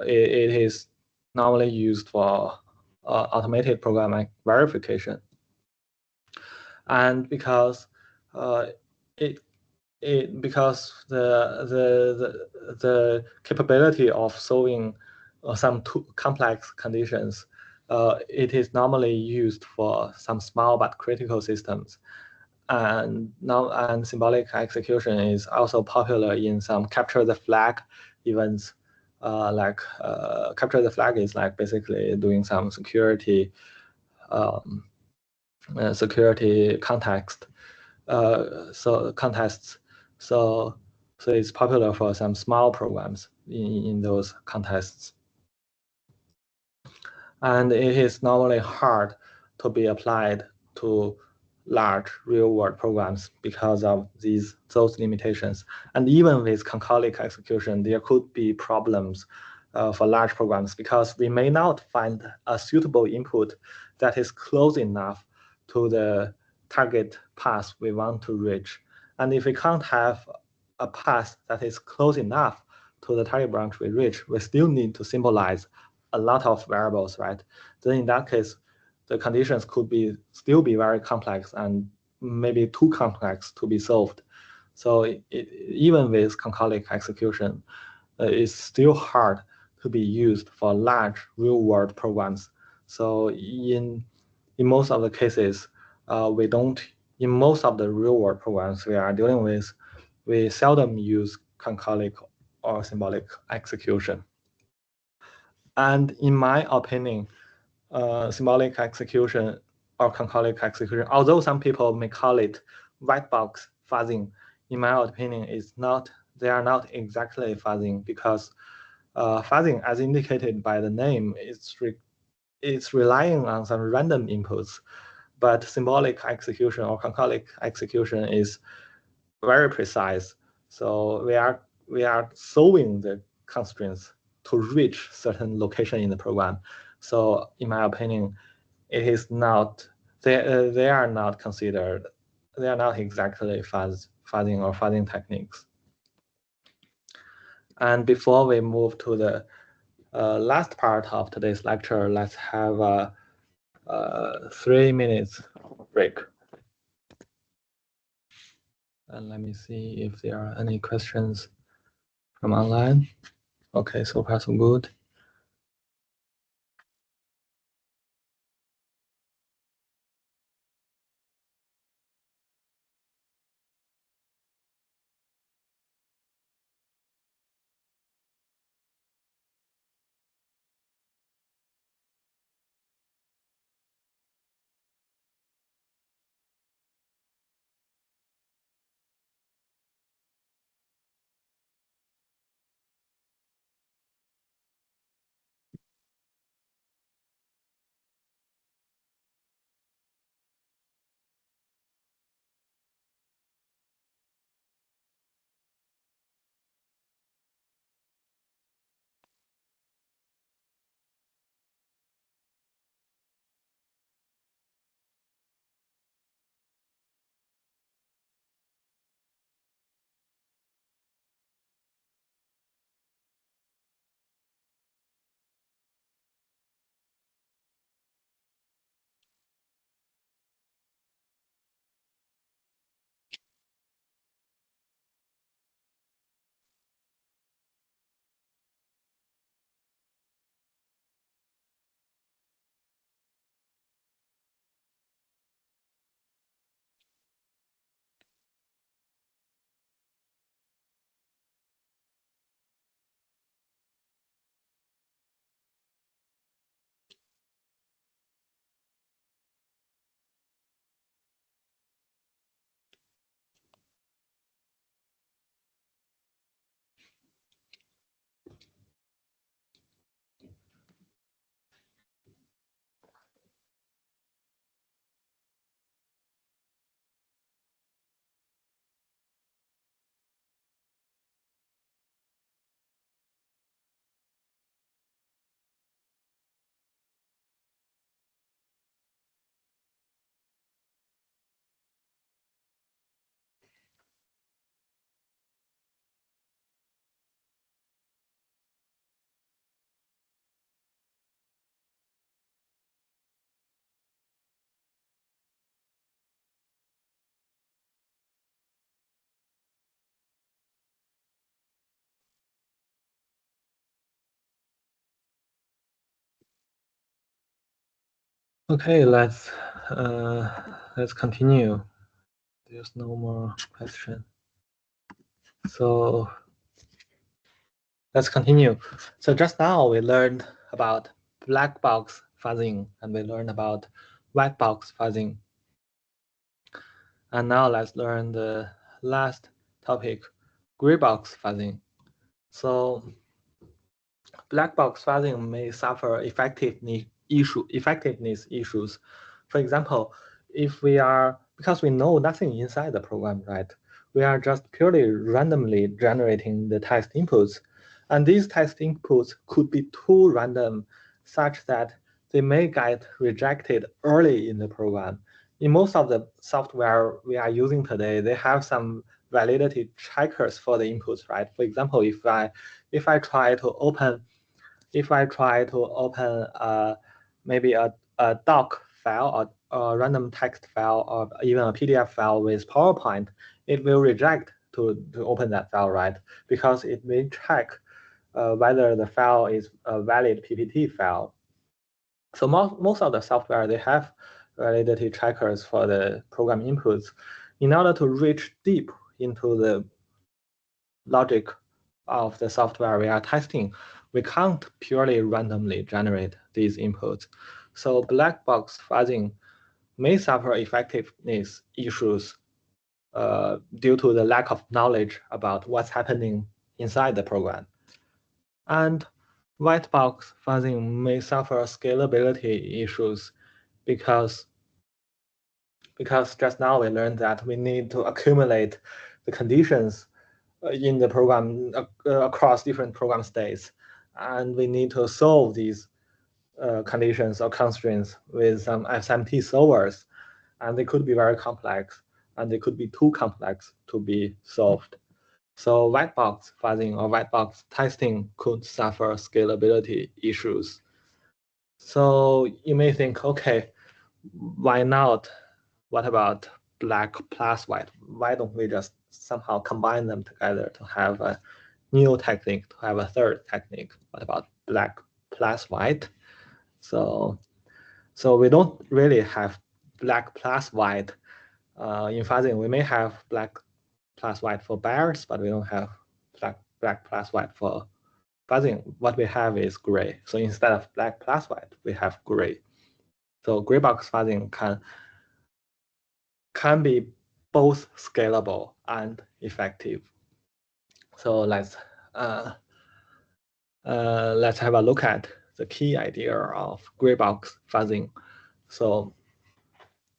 it is normally used for automated program verification, and because because the capability of solving some complex conditions, it is normally used for some small but critical systems. And symbolic execution is also popular in some capture the flag events. Capture the flag is like basically doing some security security context. So contests. So it's popular for some small programs in those contests. And it is normally hard to be applied to large real-world programs because of those limitations. And even with concurrent execution, there could be problems for large programs because we may not find a suitable input that is close enough to the target path we want to reach. And if we can't have a path that is close enough to the target branch we reach, we still need to symbolize a lot of variables, right? Then in that case, the conditions could still be very complex and maybe too complex to be solved. So even with concurrent execution, it's still hard to be used for large real-world programs. So in most of the cases, we don't. In most of the real-world programs we are dealing with, we seldom use concurrent or symbolic execution. And in my opinion, symbolic execution or concurrent execution, although some people may call it white box fuzzing, in my opinion, they are not exactly fuzzing because fuzzing, as indicated by the name, it's relying on some random inputs. But symbolic execution or concurrent execution is very precise. So we are solving the constraints to reach certain location in the program. So in my opinion, it is not they are not considered, they are not exactly fuzzing or fuzzing techniques. And before we move to the last part of today's lecture, let's have a 3 minutes break. And let me see if there are any questions from online. Okay, so far so good. Okay, let's continue. There's no more question. So let's continue. So just now we learned about black box fuzzing and we learned about white box fuzzing. And now let's learn the last topic, gray box fuzzing. So black box fuzzing may suffer effectiveness issues. For example, because we know nothing inside the program, right? We are just purely randomly generating the text inputs. And these text inputs could be too random such that they may get rejected early in the program. In most of the software we are using today, they have some validity checkers for the inputs, right? For example, if I try to open maybe a doc file or a random text file or even a PDF file with PowerPoint, it will reject to open that file, right? Because it may check whether the file is a valid PPT file. So most of the software, they have validity checkers for the program inputs. In order to reach deep into the logic of the software we are testing, we can't purely randomly generate these inputs. So black box fuzzing may suffer effectiveness issues due to the lack of knowledge about what's happening inside the program. And white box fuzzing may suffer scalability issues because just now we learned that we need to accumulate the conditions in the program across different program states. And we need to solve these conditions or constraints with some SMT solvers. And they could be very complex, and they could be too complex to be solved. So white box fuzzing or white box testing could suffer scalability issues. So you may think, okay, why not? What about black plus white? Why don't we just somehow combine them together to have a new technique, to have a third technique? What about black plus white? So we don't really have black plus white in fuzzing. We may have black plus white for bears, but we don't have black plus white for fuzzing. What we have is gray. So instead of black plus white, we have gray. So gray box fuzzing can be both scalable and effective. So let's have a look at the key idea of gray box fuzzing. So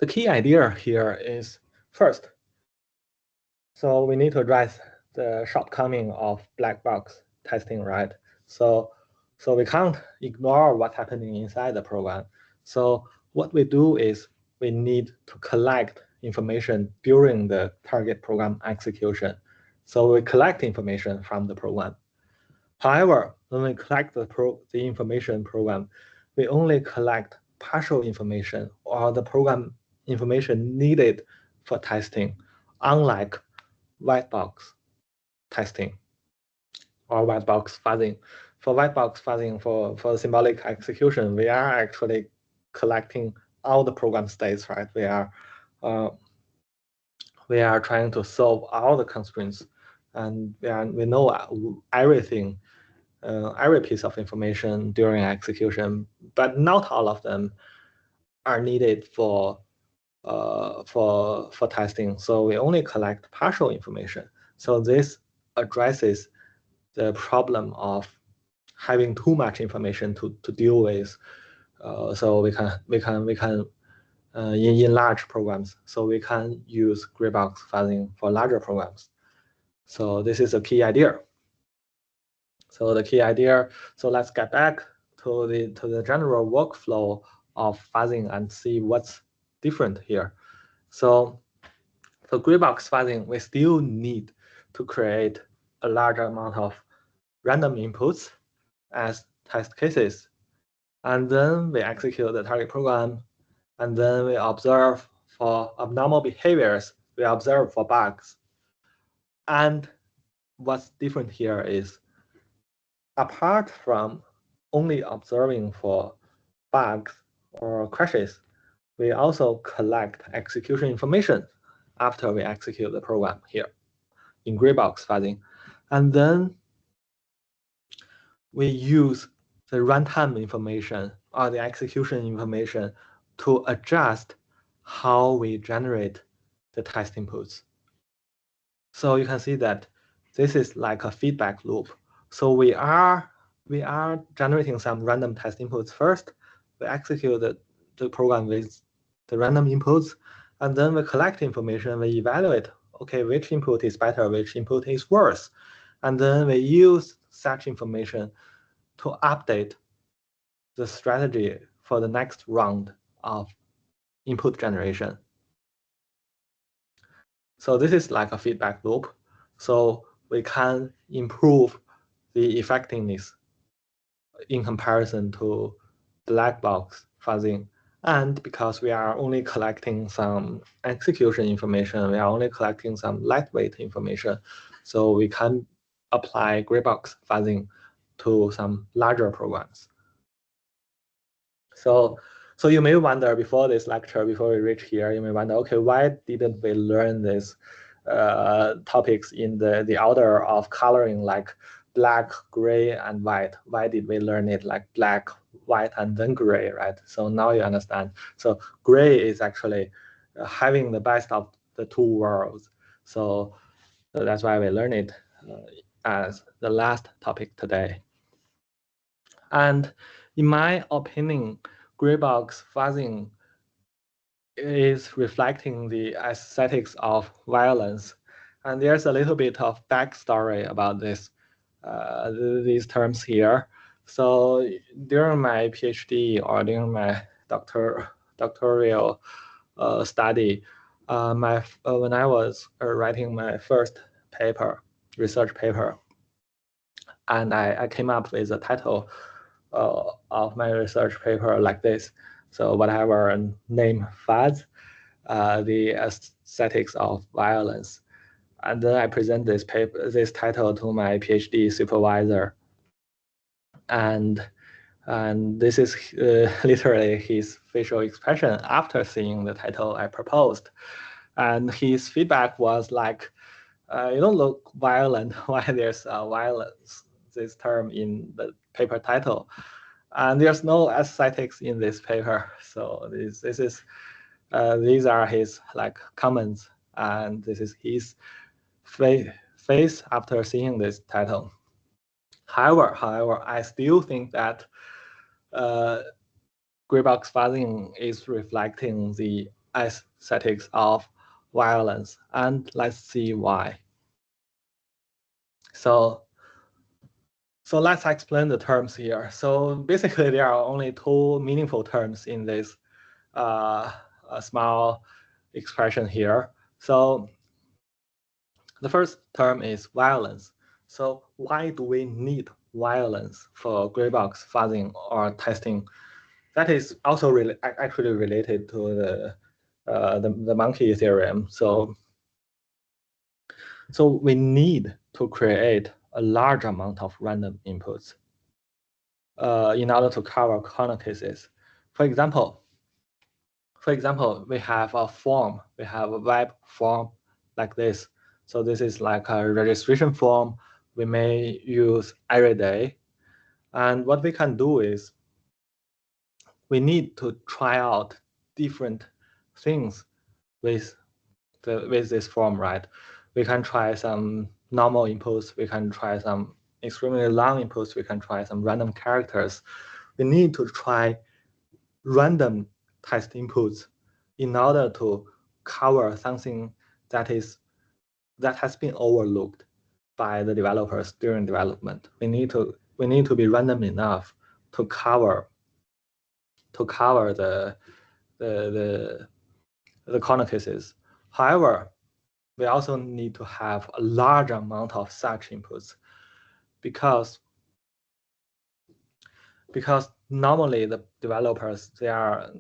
the key idea here is first, so we need to address the shortcoming of black box testing, right? So we can't ignore what's happening inside the program. So what we do is we need to collect information during the target program execution. So we collect information from the program. However, when we collect the information program, we only collect partial information or the program information needed for testing, unlike white box testing or white box fuzzing. For white box fuzzing, for symbolic execution, we are actually collecting all the program states, right? We are trying to solve all the constraints, and we know everything, every piece of information during execution, but not all of them are needed for testing. So we only collect partial information. So this addresses the problem of having too much information to deal with. So we can in large programs. So we can use gray box fuzzing for larger programs. So this is a key idea. So the key idea. So let's get back to the general workflow of fuzzing and see what's different here. So gray box fuzzing, we still need to create a large amount of random inputs as test cases. And then we execute the target program. And then we observe for abnormal behaviors. We observe for bugs. And what's different here is, apart from only observing for bugs or crashes, we also collect execution information after we execute the program here in gray box fuzzing. And then we use the runtime information or the execution information to adjust how we generate the test inputs. So you can see that this is like a feedback loop. So we are generating some random test inputs first. We execute the program with the random inputs, and then we collect information. We evaluate, okay, which input is better, which input is worse, and then we use such information to update the strategy for the next round of input generation. So this is like a feedback loop. So we can improve the effectiveness in comparison to black box fuzzing. And because we are only collecting some execution information, we are only collecting some lightweight information, so we can apply gray box fuzzing to some larger programs. So you may wonder, before this lecture, before we reach here, you may wonder, okay, why didn't we learn this topics in the order of coloring, like black, gray, and white? Why did we learn it like black, white, and then gray, right? So now you understand. So gray is actually having the best of the two worlds. So that's why we learn it as the last topic today. And in my opinion, gray box fuzzing is reflecting the aesthetics of violence. And there's a little bit of backstory about this, these terms here. So during my PhD or during my doctoral study, when I was writing my first research paper, and I came up with a title of my research paper like this. So whatever name Fuzz, the aesthetics of violence. And then I present this title to my PhD supervisor. And this is literally his facial expression after seeing the title I proposed. And his feedback was like, you don't look violent. Why there's violence, this term in the paper title? And there's no aesthetics in this paper. So this is these are his like comments, and this is his face after seeing this title. However, I still think that gray box fuzzing is reflecting the aesthetics of violence, and let's see why. So let's explain the terms here. So basically, there are only two meaningful terms in this small expression here. So the first term is violence. So why do we need violence for gray box fuzzing or testing? That is also actually related to the monkey theorem. So we need to create a large amount of random inputs in order to cover corner cases. For example, we have a form, we have a web form like this. So this is like a registration form we may use every day. And what we can do is we need to try out different things with this form, right? We can try some normal inputs, we can try some extremely long inputs, we can try some random characters. We need to try random test inputs in order to cover something that has been overlooked by the developers during development. We need to be random enough to cover the corner cases. However, we also need to have a large amount of such inputs because normally the developers, they are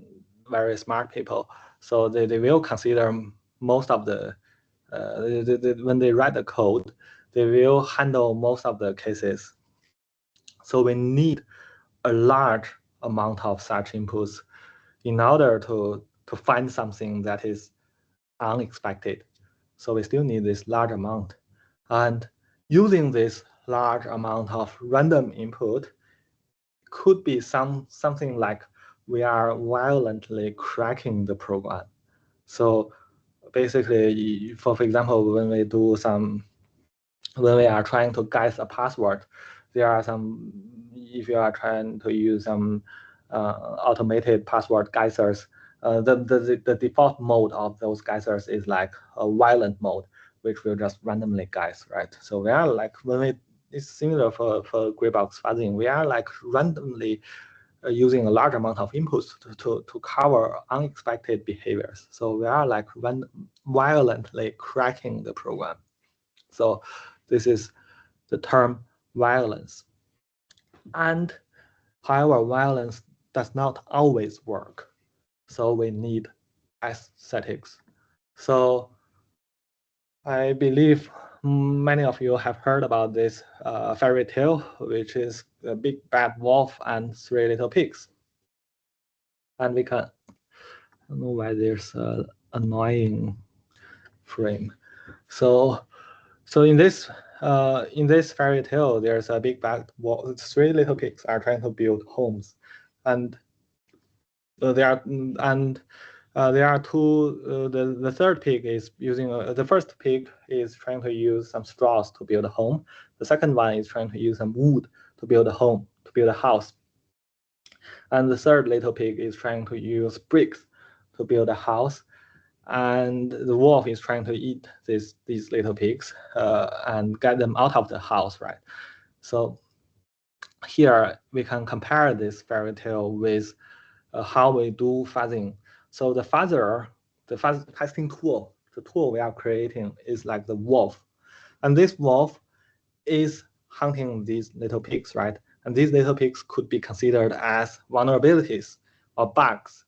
very smart people, so they will consider most of the when they write the code, they will handle most of the cases. So we need a large amount of such inputs in order to find something that is unexpected. So we still need this large amount. And using this large amount of random input could be something like we are violently cracking the program. So basically, for example, when we are trying to guess a password, there are some, if you are trying to use some automated password guessers, the default mode of those guessers is like a violent mode, which will just randomly guess, right? So we are like, it's similar for gray box fuzzing, we are like randomly using a large amount of inputs to cover unexpected behaviors. So we are like violently cracking the program. So this is the term violence. And however, violence does not always work. So we need aesthetics. So I believe many of you have heard about this fairy tale, which is the big bad wolf and three little pigs. And we can, I don't know why there's an annoying frame. So in this fairy tale, there's a big bad wolf. Three little pigs are trying to build homes, and there are two. The third pig is using the first pig is trying to use some straws to build a home. The second one is trying to use some wood to build a home, to build a house. And the third little pig is trying to use bricks to build a house. And the wolf is trying to eat these little pigs and get them out of the house, right? So here we can compare this fairy tale with how we do fuzzing. So the fuzz testing tool, the tool we are creating is like the wolf. And this wolf is hunting these little pigs, right? And these little pigs could be considered as vulnerabilities or bugs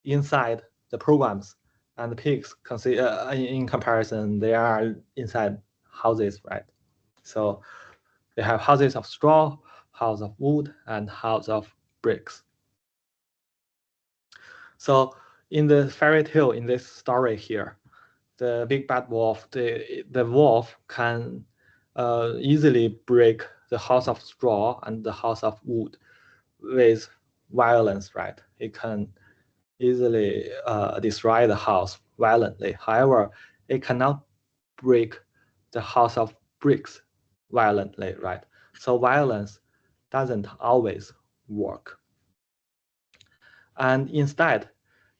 inside the programs. And the pigs, in comparison, they are inside houses, right? So they have houses of straw, house of wood, and house of bricks. So in the fairy tale, in this story here, the big bad wolf, the wolf can easily break the house of straw and the house of wood with violence, right? It can easily destroy the house violently. However, it cannot break the house of bricks violently, right? So violence doesn't always work. And instead,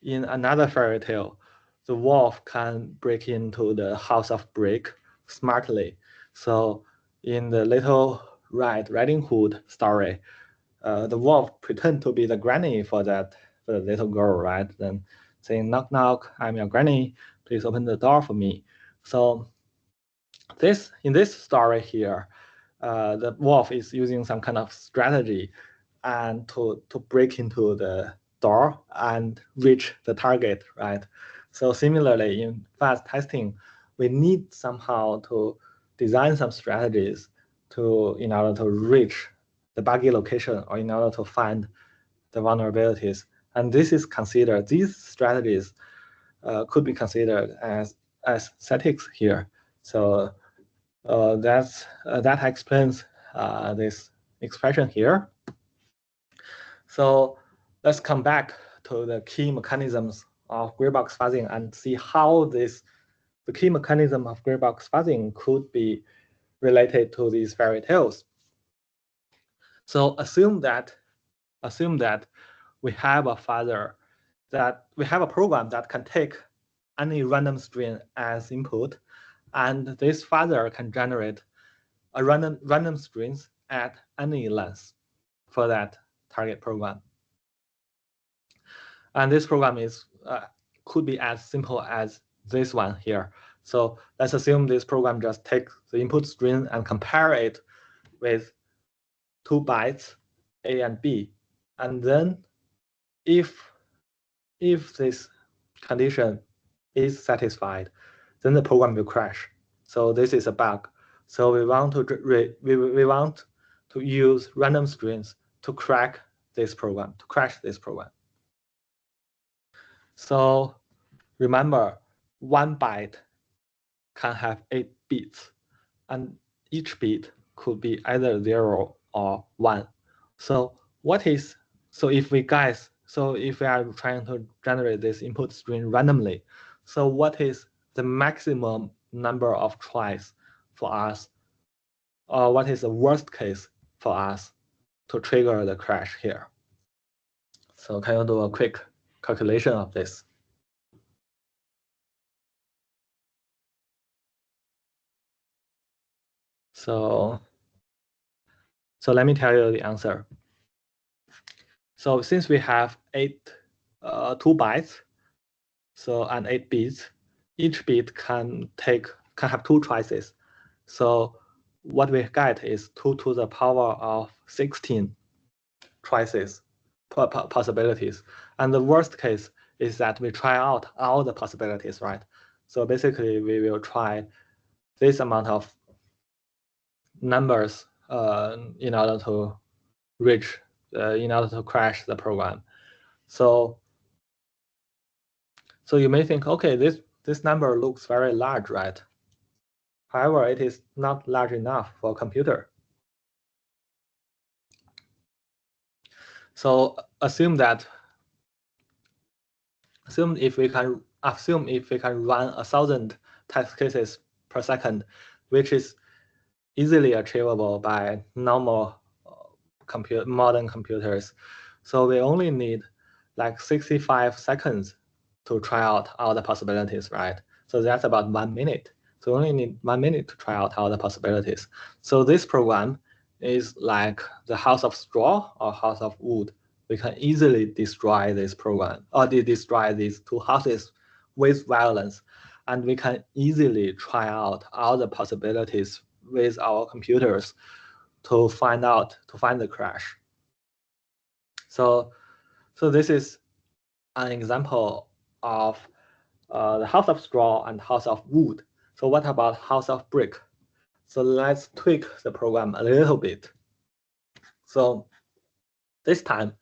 in another fairy tale, the wolf can break into the house of brick smartly. So in the Little Red Riding Hood story, the wolf pretend to be the granny for the little girl, right? Then saying, knock, knock, I'm your granny, please open the door for me. So in this story here, the wolf is using some kind of strategy and to break into the door and reach the target, right? So similarly, in fuzz testing, we need somehow to design some strategies in order to reach the buggy location or in order to find the vulnerabilities. And these strategies could be considered as aesthetics here. So that explains this expression here. So let's come back to the key mechanisms of gray box fuzzing and see how the key mechanism of gray box fuzzing could be related to these fairy tales. So assume that we have a fuzzer, that we have a program that can take any random string as input, and this fuzzer can generate a random strings at any length for that target program. And this program could be as simple as this one here. So let's assume this program just takes the input string and compare it with 2 bytes, A and B. And then if this condition is satisfied, then the program will crash. So this is a bug. So we want to use random strings to crack this program, to crash this program. So remember, 1 byte can have 8 bits, and each bit could be either 0 or 1. So if we are trying to generate this input string randomly, so what is the maximum number of tries for us, or what is the worst case for us to trigger the crash here. So can you do a quick calculation of this? So let me tell you the answer. So since we have 2 bytes, so and 8 bits, each bit can have 2 choices. So what we get is 2 to the power of 16 choices, possibilities. And the worst case is that we try out all the possibilities, right? So basically, we will try this amount of numbers in order to reach, in order to crash the program. So you may think, okay, this number looks very large, right? However, it is not large enough for a computer. So assume if we can run 1,000 test cases per second, which is easily achievable by normal modern computers. So we only need like 65 seconds to try out all the possibilities, right? So that's about 1 minute. So we only need 1 minute to try out all the possibilities. So this program is like the house of straw or house of wood. We can easily destroy this program or destroy these two houses with violence. And we can easily try out all the possibilities with our computers to find the crash. So this is an example of the house of straw and house of wood. So what about house of brick? So let's tweak the program a little bit. So this time,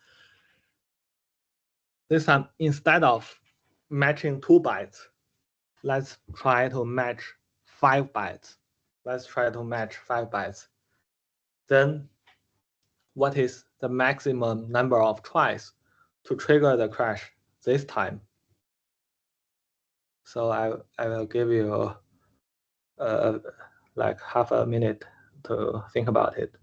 instead of matching 2 bytes, let's try to match 5 bytes. Then what is the maximum number of tries to trigger the crash this time? So I will give you like half a minute to think about it.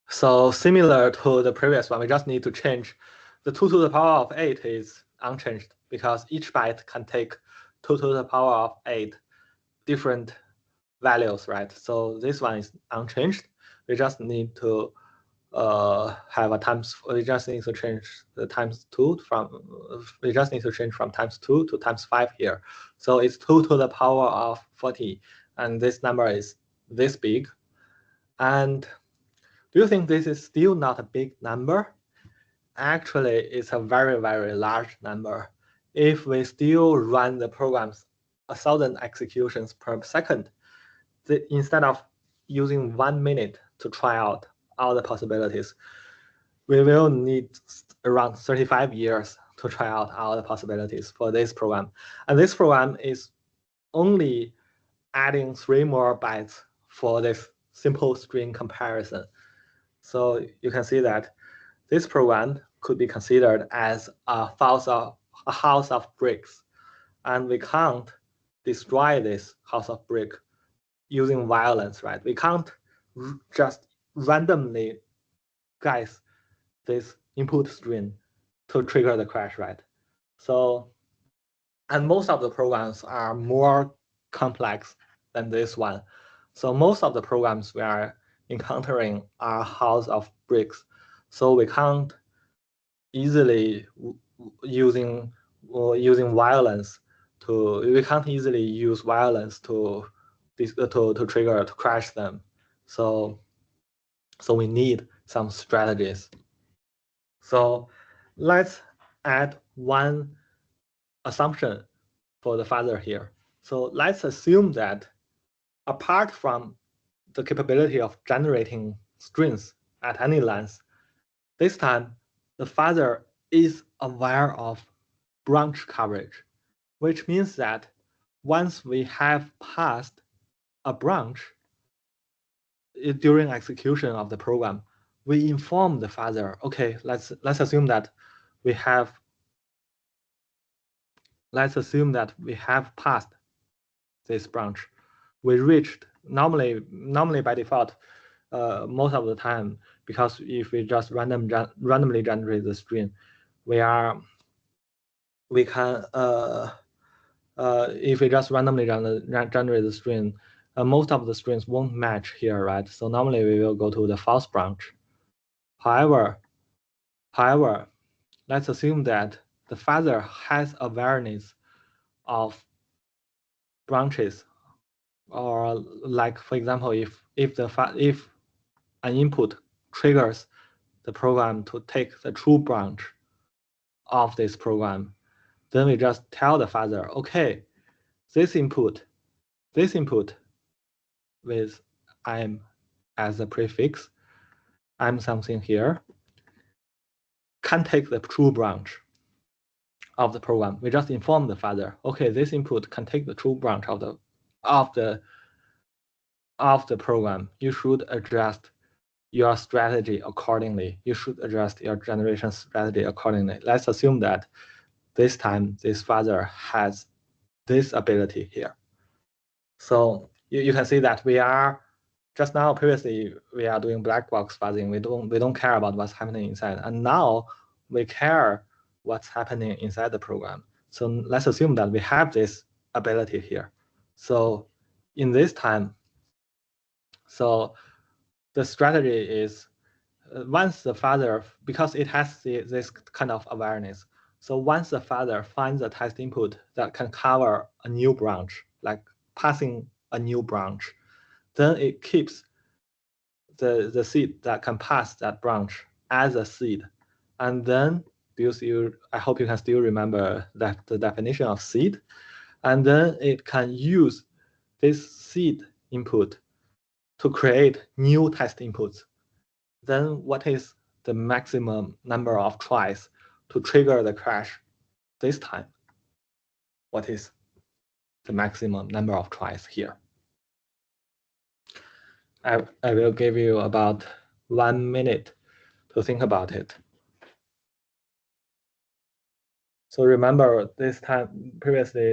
So similar to the previous one, we just need to change the 2 to the power of 8 is unchanged because each byte can take 2 to the power of 8 different values, right? So this one is unchanged. We just need to have a times. We just need to change the times 2 from. We just need to change from times 2 to times 5 here. So it's 2 to the power of 40, and this number is this big. And do you think this is still not a big number? Actually, it's a very, very large number. If we still run the programs 1,000 executions per second, instead of using 1 minute to try out all the possibilities, we will need around 35 years to try out all the possibilities for this program. And this program is only adding 3 more bytes for this simple string comparison. So you can see that this program could be considered as a house of bricks. And we can't destroy this house of brick using violence, right? We can't just randomly guess this input string to trigger the crash, right? So, and most of the programs are more complex than this one. So most of the programs we are encountering are house of bricks. So we can't easily using violence we can't easily use violence to trigger to crash them. So we need some strategies. So let's add one assumption for the fuzzer here. So let's assume that apart from the capability of generating strings at any length, this time the fuzzer is aware of branch coverage, which means that once we have passed a branch, during execution of the program, we inform the fuzzer, okay, let's assume that we have passed this branch. We reached normally by default, most of the time, because if we just randomly generate the string, we can if we just randomly generate the string, most of the strings won't match here, right? So normally we will go to the false branch. However, let's assume that the fuzzer has awareness of branches, or like, for example, if an input triggers the program to take the true branch of this program, then we just tell the fuzzer, okay, this input with I'm as a prefix, I'm something here, can take the true branch of the program. We just inform the fuzzer, okay, this input can take the true branch of the program. You should adjust your strategy accordingly. You should adjust your generation strategy accordingly. Let's assume that this time this fuzzer has this ability here. So you can see that we are just now, previously we are doing black box fuzzing. We don't care about what's happening inside, and now we care what's happening inside the program. So let's assume that we have this ability here. So in this time, so the strategy is once the fuzzer, because it has this kind of awareness. So once the fuzzer finds a test input that can cover a new branch, like passing a new branch, then it keeps the seed that can pass that branch as a seed. And then, because I hope you can still remember that the definition of seed, and then it can use this seed input to create new test inputs. Then what is the maximum number of tries to trigger the crash this time? What is the maximum number of tries here? I will give you about 1 minute to think about it. So remember, this time previously,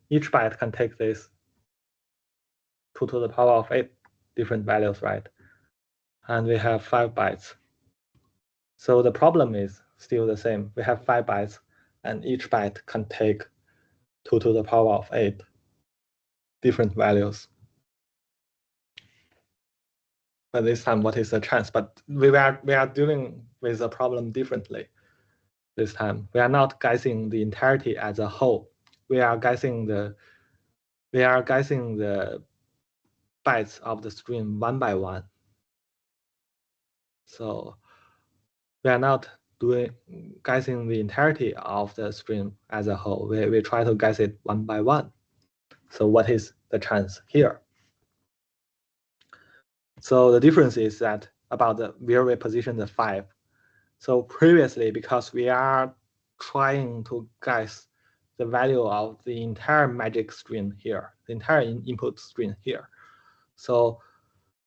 each byte can take this 2 to the power of 8 different values, right? And we have 5 bytes. So the problem is still the same. We have 5 bytes, and each byte can take 2 to the power of 8 different values. But this time, what is the chance? But we are dealing with the problem differently this time. We are not guessing the entirety as a whole. We are guessing the bytes of the string one by one. So we are not guessing the entirety of the string as a whole. We try to guess it one by one. So what is the chance here? So the difference is that about where we position the 5. So previously, because we are trying to guess the value of the entire magic string here, the entire input string here. So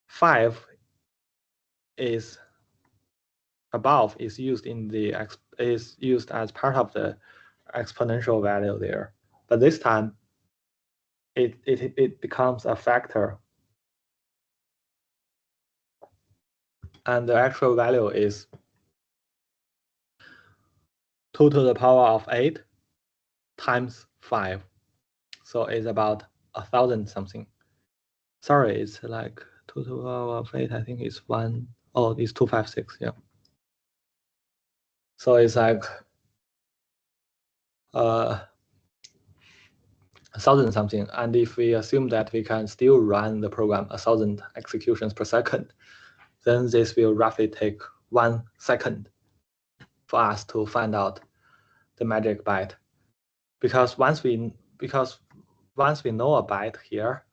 5 is above is used as part of the exponential value there. But this time, it becomes a factor, and the actual value is 2 to the power of 8 times 5. So it's about 1,000 something. Sorry, it's like 2 to the power of 8. I think it's 1. Oh, it's 256. Yeah. So it's like 1,000 something. And if we assume that we can still run the program 1,000 executions per second, then this will roughly take 1 second for us to find out the magic byte. Because once we know a byte here,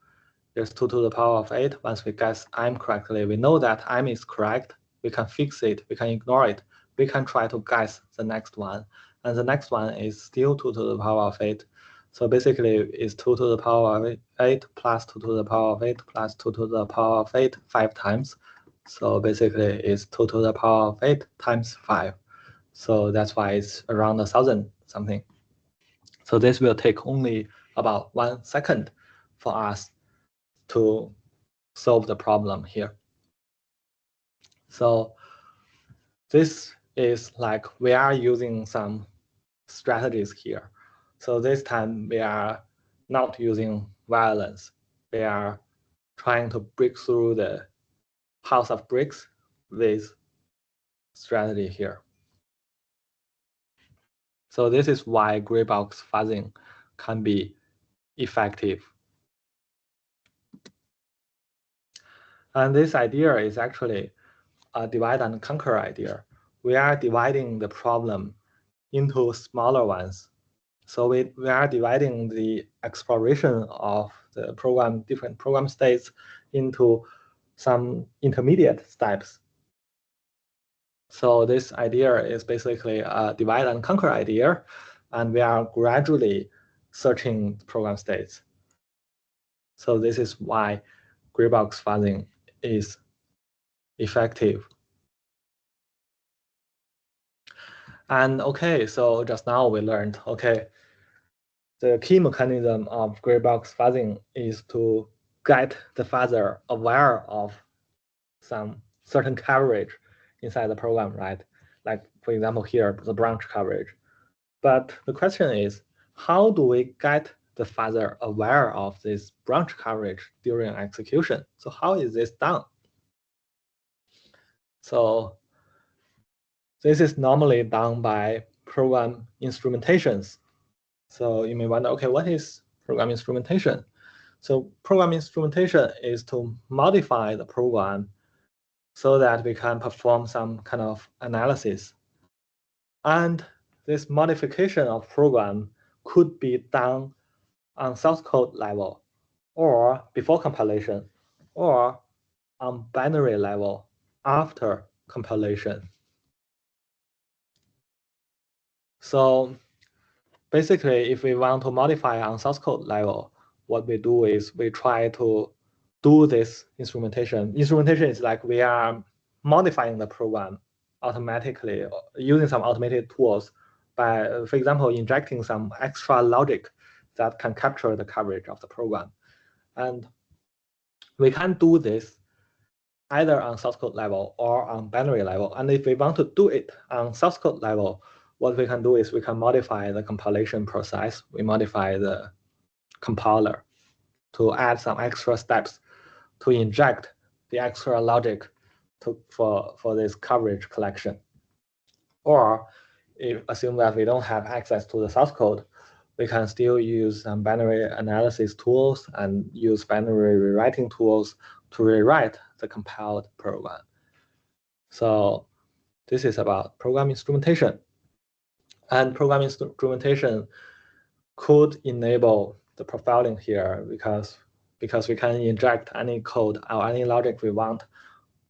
there's 2 to the power of 8. Once we guess I'm correctly, we know that I'm is correct. We can fix it. We can ignore it. We can try to guess the next one. And the next one is still 2 to the power of 8. So basically, it's 2 to the power of 8 plus 2 to the power of 8 plus 2 to the power of 8 5 times. So basically, it's 2 to the power of 8 times 5. So that's why it's around 1,000 something. So this will take only about 1 second for us to solve the problem here. So this is like we are using some strategies here. So this time we are not using violence. We are trying to break through the house of bricks with strategy here. So this is why gray box fuzzing can be effective. And this idea is actually a divide and conquer idea. We are dividing the problem into smaller ones. So we are dividing the exploration of the program, different program states into some intermediate steps. So this idea is basically a divide and conquer idea, and we are gradually searching program states. So this is why gray box fuzzing is effective. And okay, so just now we learned, okay, the key mechanism of gray box fuzzing is to get the fuzzer aware of some certain coverage inside the program, right? Like, for example, here, the branch coverage. But the question is, how do we get the fuzzer aware of this branch coverage during execution? So how is this done? So this is normally done by program instrumentations. So you may wonder, okay, what is program instrumentation? So program instrumentation is to modify the program so that we can perform some kind of analysis. And this modification of program could be done on source code level, or before compilation, or on binary level after compilation. So basically, if we want to modify on source code level, what we do is we try to do this instrumentation. Instrumentation is like we are modifying the program automatically using some automated tools by, for example, injecting some extra logic that can capture the coverage of the program. And we can do this either on source code level or on binary level. And if we want to do it on source code level, what we can do is we can modify the compilation process. We modify the compiler to add some extra steps to inject the extra logic for this coverage collection. Or if assume that we don't have access to the source code, we can still use some binary analysis tools and use binary rewriting tools to rewrite the compiled program. So this is about program instrumentation. And program instrumentation could enable the profiling here because we can inject any code or any logic we want.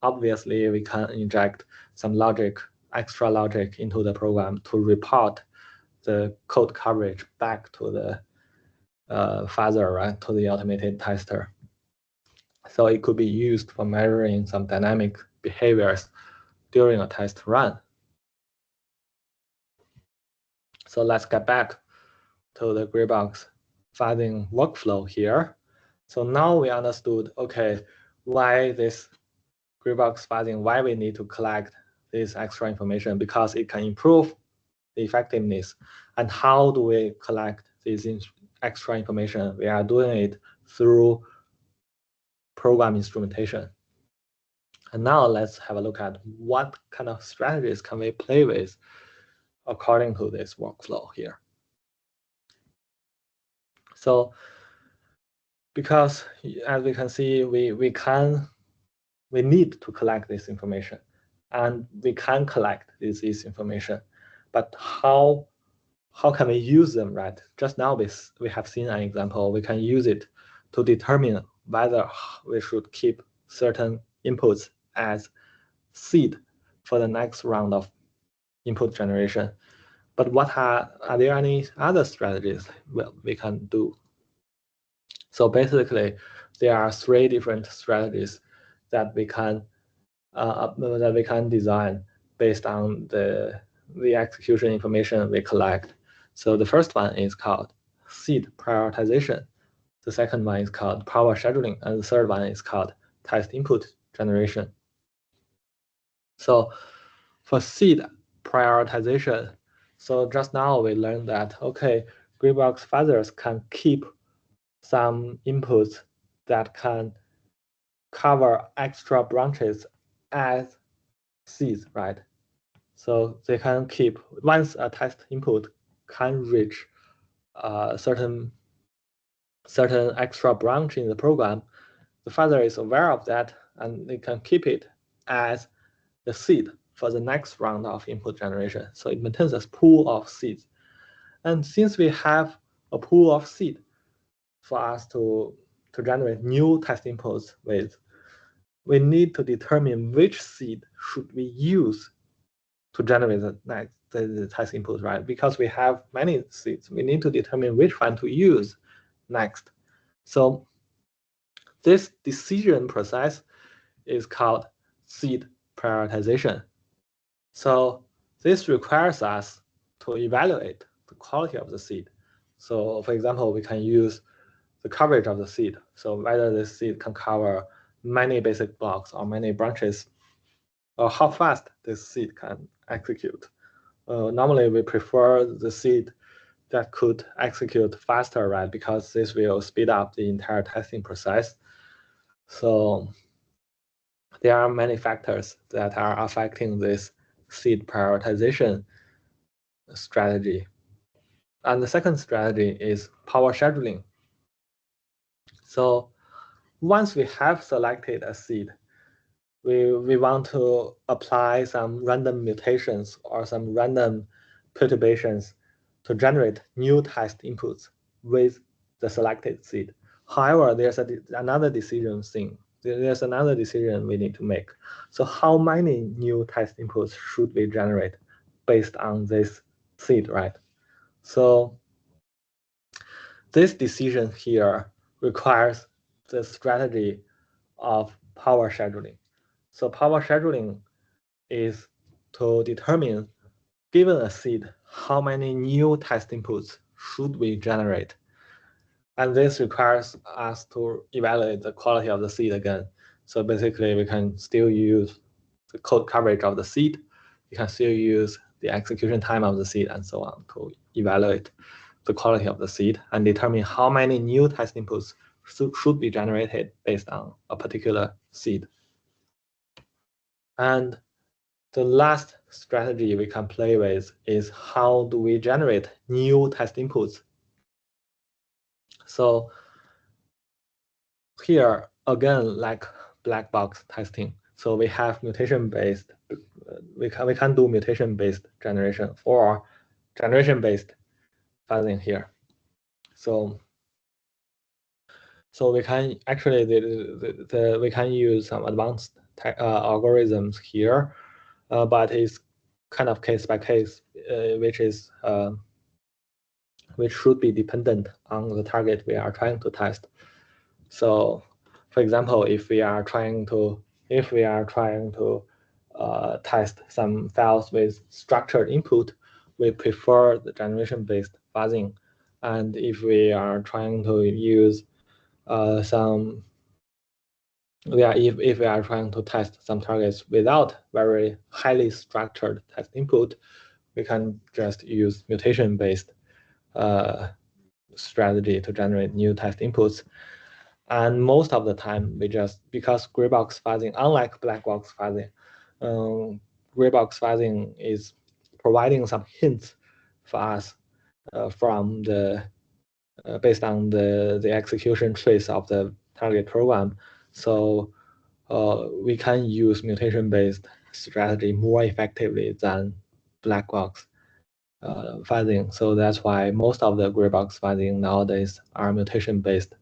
Obviously, we can inject some logic, extra logic into the program to report the code coverage back to the fuzzer, right, to the automated tester. So it could be used for measuring some dynamic behaviors during a test run. So let's get back to the gray box fuzzing workflow here. So now we understood, okay, why this gray box fuzzing, why we need to collect this extra information, because it can improve the effectiveness. And how do we collect this extra information? We are doing it through program instrumentation. And now let's have a look at what kind of strategies can we play with according to this workflow here. So because as we can see, we need to collect this information, and we can collect this information, but how can we use them, right? Just now we have seen an example. We can use it to determine whether we should keep certain inputs as seed for the next round of input generation. But are there any other strategies we can do? So basically, there are 3 different strategies that we can design based on the execution information we collect. So the first one is called seed prioritization. The second one is called power scheduling, and the third one is called test input generation. So for seed prioritization, so just now we learned that, okay, gray box fuzzers can keep some inputs that can cover extra branches as seeds, right? So they can keep, once a test input can reach a certain extra branch in the program, the fuzzer is aware of that and they can keep it as the seed for the next round of input generation. So it maintains a pool of seeds. And since we have a pool of seed for us to generate new test inputs with, we need to determine which seed should we use to generate the test input, right? Because we have many seeds, we need to determine which one to use next. So this decision process is called seed prioritization. So this requires us to evaluate the quality of the seed. So for example, we can use the coverage of the seed. So whether the seed can cover many basic blocks or many branches, or how fast this seed can execute. Normally, we prefer the seed that could execute faster, right? Because this will speed up the entire testing process. So there are many factors that are affecting this seed prioritization strategy. And the second strategy is power scheduling. So once we have selected a seed, we want to apply some random mutations or some random perturbations to generate new test inputs with the selected seed. However, there's another decision thing. There's another decision we need to make. So how many new test inputs should we generate based on this seed, right? So this decision here requires the strategy of power scheduling. So power scheduling is to determine, given a seed, how many new test inputs should we generate. And this requires us to evaluate the quality of the seed again. So basically, we can still use the code coverage of the seed. We can still use the execution time of the seed and so on to evaluate the quality of the seed and determine how many new test inputs should be generated based on a particular seed. And the last strategy we can play with is how do we generate new test inputs. So here, again, like black box testing. So we have mutation-based, we can do mutation-based generation or generation-based fuzzing here. So we can actually we can use some advanced algorithms here, but it's kind of case by case, which should be dependent on the target we are trying to test. So, for example, if we are trying to test some files with structured input, we prefer the generation-based fuzzing. And if we are trying to use if we are trying to test some targets without very highly structured test input, we can just use mutation-based strategy to generate new test inputs. And most of the time, because gray box fuzzing, unlike black box fuzzing, gray box fuzzing is providing some hints for us from based on the execution trace of the target program. So we can use mutation-based strategy more effectively than black box fuzzing. So that's why most of the gray box fuzzing nowadays are mutation-based.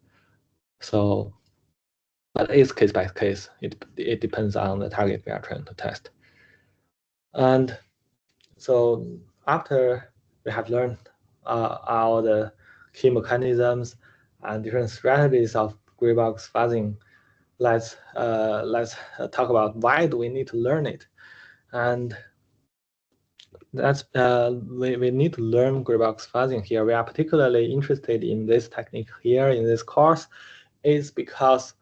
So, but it's case by case. It depends on the target we are trying to test. And so after we have learned all the key mechanisms and different strategies of gray box fuzzing. Let's talk about why do we need to learn it, and that's we need to learn gray box fuzzing here. We are particularly interested in this technique here in this course, is because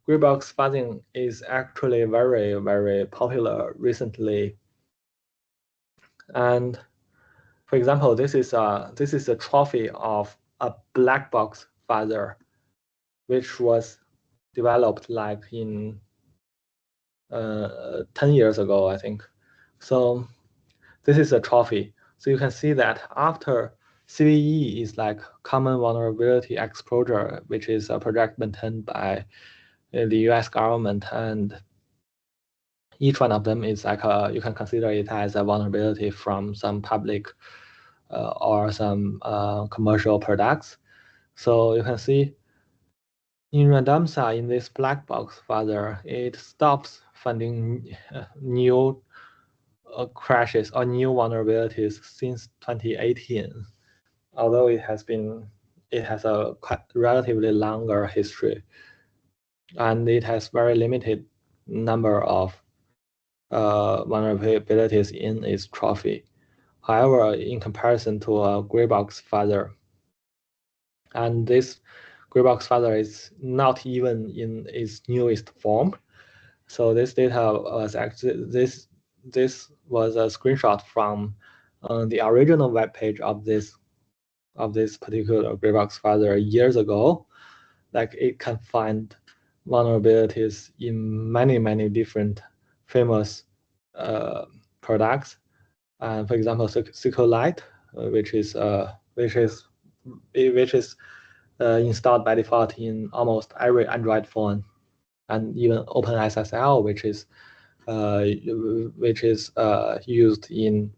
gray box fuzzing is actually very, very popular recently. And for example, this is a trophy of a black box fuzzer, which was developed like in 10 years ago, I think. So this is a trophy. So you can see that after CVE is like common vulnerability exposure, which is a project maintained by the US government, and each one of them is like you can consider it as a vulnerability from some public or some commercial products. So you can see in randomsa, in this black box fuzzer, it stops finding new crashes or new vulnerabilities since 2018, although it has a quite relatively longer history, and it has very limited number of vulnerabilities in its trophy. However, in comparison to a gray box fuzzer, and this gray box fuzzer is not even in its newest form. So this data was actually this was a screenshot from the original web page of this particular gray box fuzzer years ago. Like it can find vulnerabilities in many different famous products. For example, SQLite, which is installed by default in almost every Android phone, and even OpenSSL, which is used in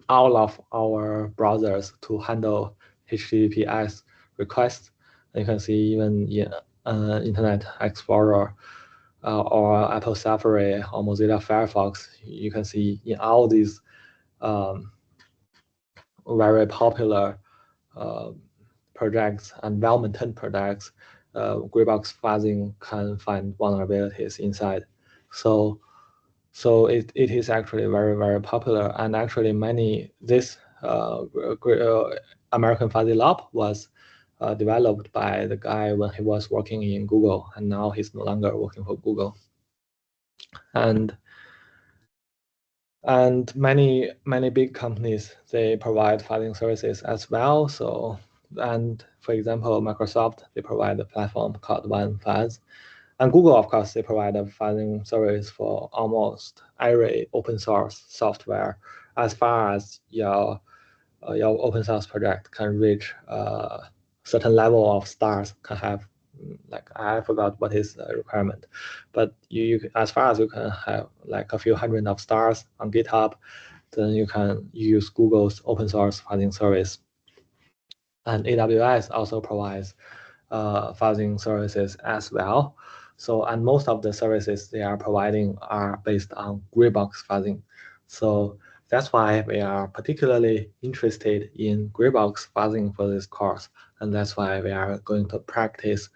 all of our browsers to handle HTTPS requests. And you can see even in Internet Explorer or Apple Safari or Mozilla Firefox, you can see in all these very popular projects and well-maintained projects, gray box fuzzing can find vulnerabilities inside. So it is actually very popular, and actually this American Fuzzy Lab was developed by the guy when he was working in Google, and now he's no longer working for Google. And many big companies, they provide fuzzing services as well. So, and for example, Microsoft, they provide a platform called Fuzz. And Google, of course, they provide a fuzzing service for almost every open source software, as far as your open source project can reach a certain level of stars, can have, like, I forgot what is the requirement, but you as far as you can have like a few hundred of stars on GitHub, then you can use Google's open source fuzzing service. And AWS also provides fuzzing services as well. So, and most of the services they are providing are based on gray box fuzzing. So that's why we are particularly interested in gray box fuzzing for this course, and that's why we are going to practice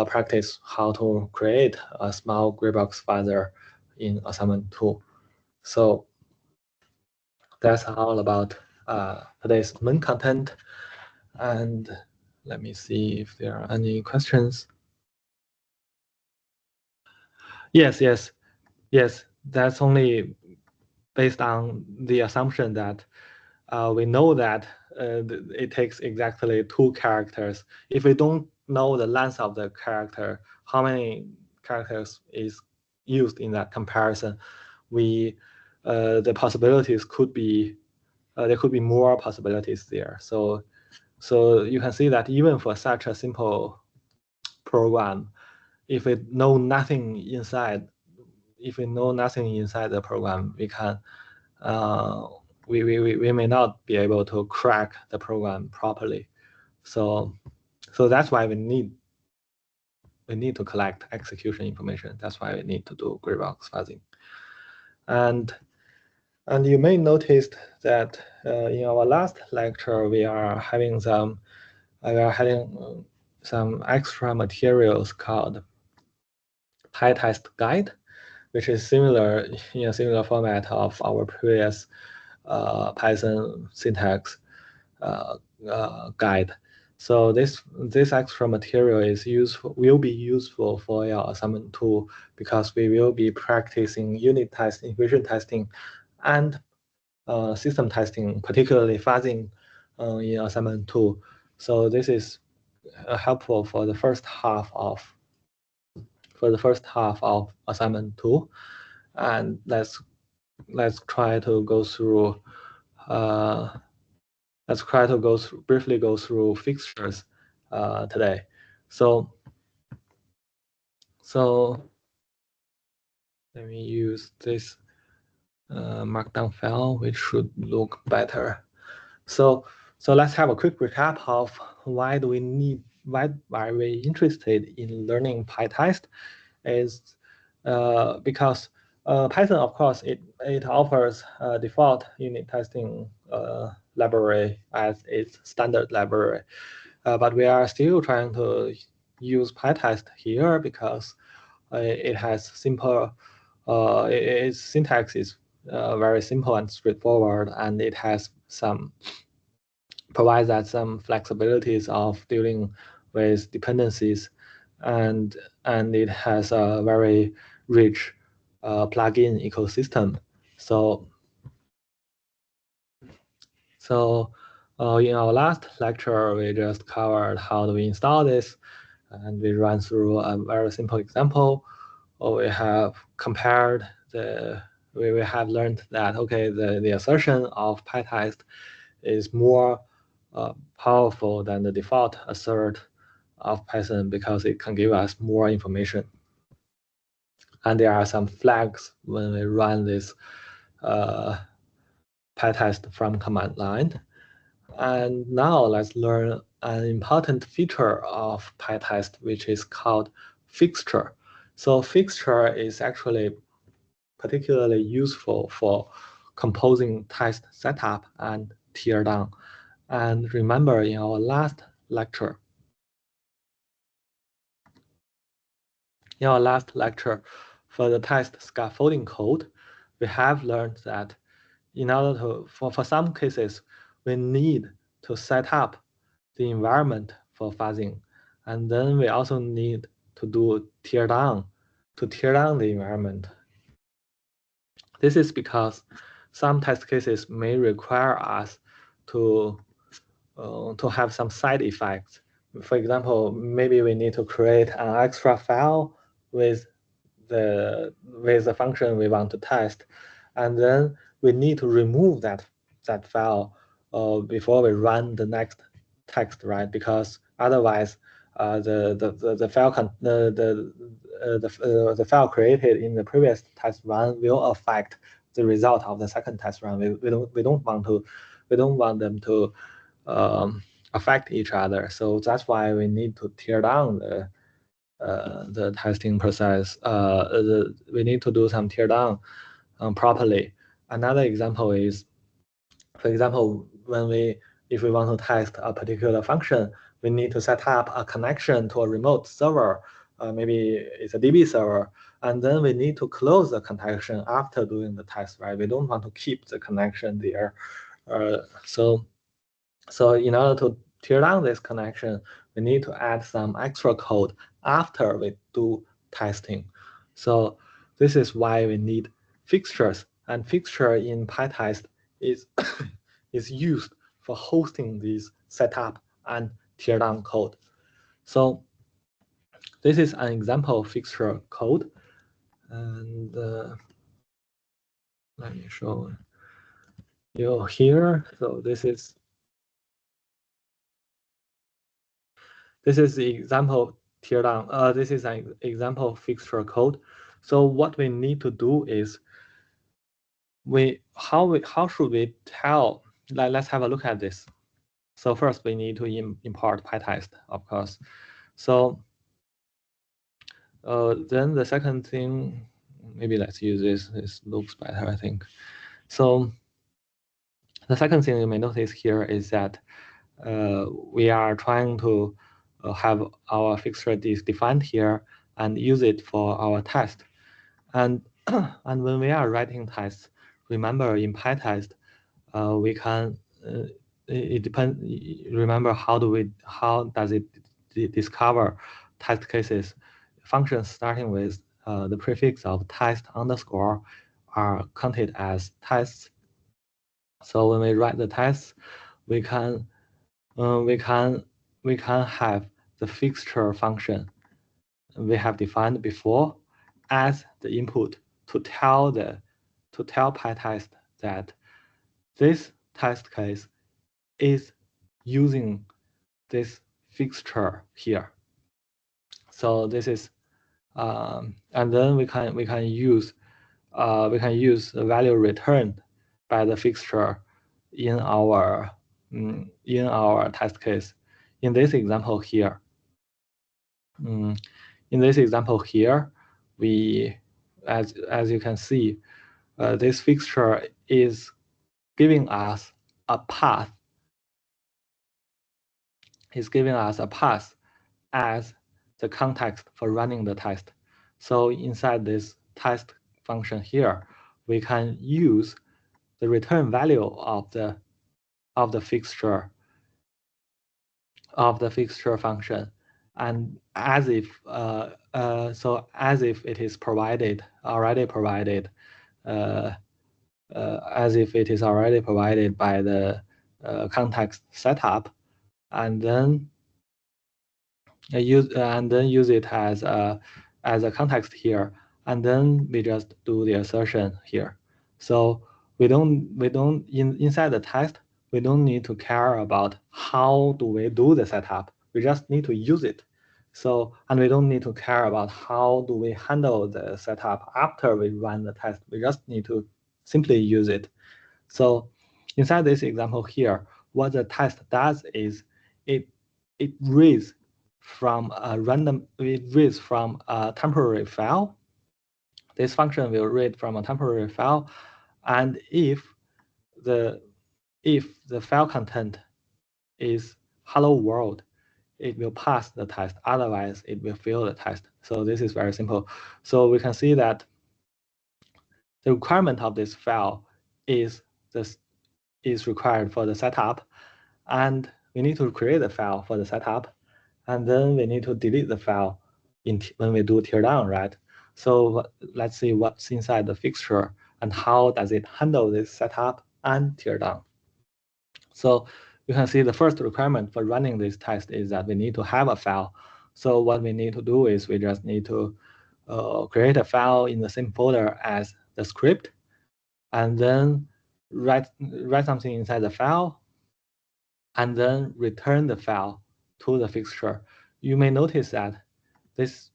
practice how to create a small gray box fuzzer in assignment 2. So that's all about today's main content. And let me see if there are any questions. Yes. That's only based on the assumption that we know that it takes exactly 2 characters. If we don't know the length of the character, how many characters is used in that comparison, the possibilities could be there could be more possibilities there. So you can see that even for such a simple program, if we know nothing inside the program, we can we may not be able to crack the program properly. So that's why we need to collect execution information. That's why we need to do gray box fuzzing. And And you may notice that in our last lecture, we are having some extra materials called PyTest guide, which is similar in a similar format of our previous Python syntax guide. So this extra material will be useful for your assignment too, because we will be practicing unit testing, integration testing, and system testing, particularly fuzzing in assignment 2. So this is helpful for the first half of assignment 2, and let's try to go through briefly go through fixtures today. So let me use this markdown file, which should look better. So let's have a quick recap of why are we interested in learning PyTest is because Python, of course, it offers a default unit testing library as its standard library, but we are still trying to use PyTest here because it has simple. Its syntax is very simple and straightforward, and it has provides us some flexibilities of dealing with dependencies, and it has a very rich plugin ecosystem. So in our last lecture, we just covered how do we install this, and we ran through a very simple example. We have compared we have learned that okay, the assertion of PyTest is more powerful than the default assert of Python because it can give us more information. And there are some flags when we run this PyTest from command line. And now let's learn an important feature of PyTest, which is called fixture. So fixture is actually particularly useful for composing test setup and teardown. And remember in our last lecture, for the test scaffolding code, we have learned that in order to, for some cases, we need to set up the environment for fuzzing. And then we also need to do tear down the environment. This is because some test cases may require us to have some side effects. For example, maybe we need to create an extra file with the function we want to test, and then we need to remove that file before we run the next text, right? Because otherwise, the file created in the previous test run will affect the result of the second test run. We don't want them to affect each other. So that's why we need to tear down the testing process. We need to do some tear down properly. Another example is, for example, if we want to test a particular function, we need to set up a connection to a remote server. Maybe it's a DB server, and then we need to close the connection after doing the test, right? We don't want to keep the connection there. So in order to tear down this connection, we need to add some extra code after we do testing. So this is why we need fixtures, and fixture in PyTest is is used for hosting these setup and tear down code. So this is an example fixture code, and let me show you here. So this is the example teardown. This is an example fixture code. So what we need to do is how should we tell? Let's have a look at this. So first we need to import PyTest, of course. So then the second thing, maybe let's use this. This looks better, I think. So the second thing you may notice here is that we are trying to have our fixture defined here and use it for our test. And and when we are writing tests, remember in PyTest, we can it depends. Remember how does it discover test cases? Functions starting with the prefix of test underscore are counted as tests. So when we write the tests, we can we can have the fixture function we have defined before as the input to tell PyTest that this test case is using this fixture here. So this is and then we can use the value returned by the fixture in our test case. In this example here, we as you can see, this fixture is giving us a path. Is giving us a path as the context for running the test. So inside this test function here, we can use the return value of the fixture function, and as if as if it is already provided by the context setup, and then use it as a context here, and then we just do the assertion here. So we don't inside the test, we don't need to care about how do we do the setup. We just need to use it. So, and we don't need to care about how do we handle the setup after we run the test. We just need to simply use it. So inside this example here, what the test does is it reads from a temporary file. This function will read from a temporary file, and if the file content is hello world, it will pass the test. Otherwise, it will fail the test. So this is very simple. So we can see that the requirement of this file is required for the setup, and we need to create a file for the setup, and then we need to delete the file when we do teardown, right? So let's see what's inside the fixture and how does it handle this setup and teardown. So you can see the first requirement for running this test is that we need to have a file. So what we need to do is we just need to create a file in the same folder as the script, and then write something inside the file, and then return the file to the fixture. You may notice that this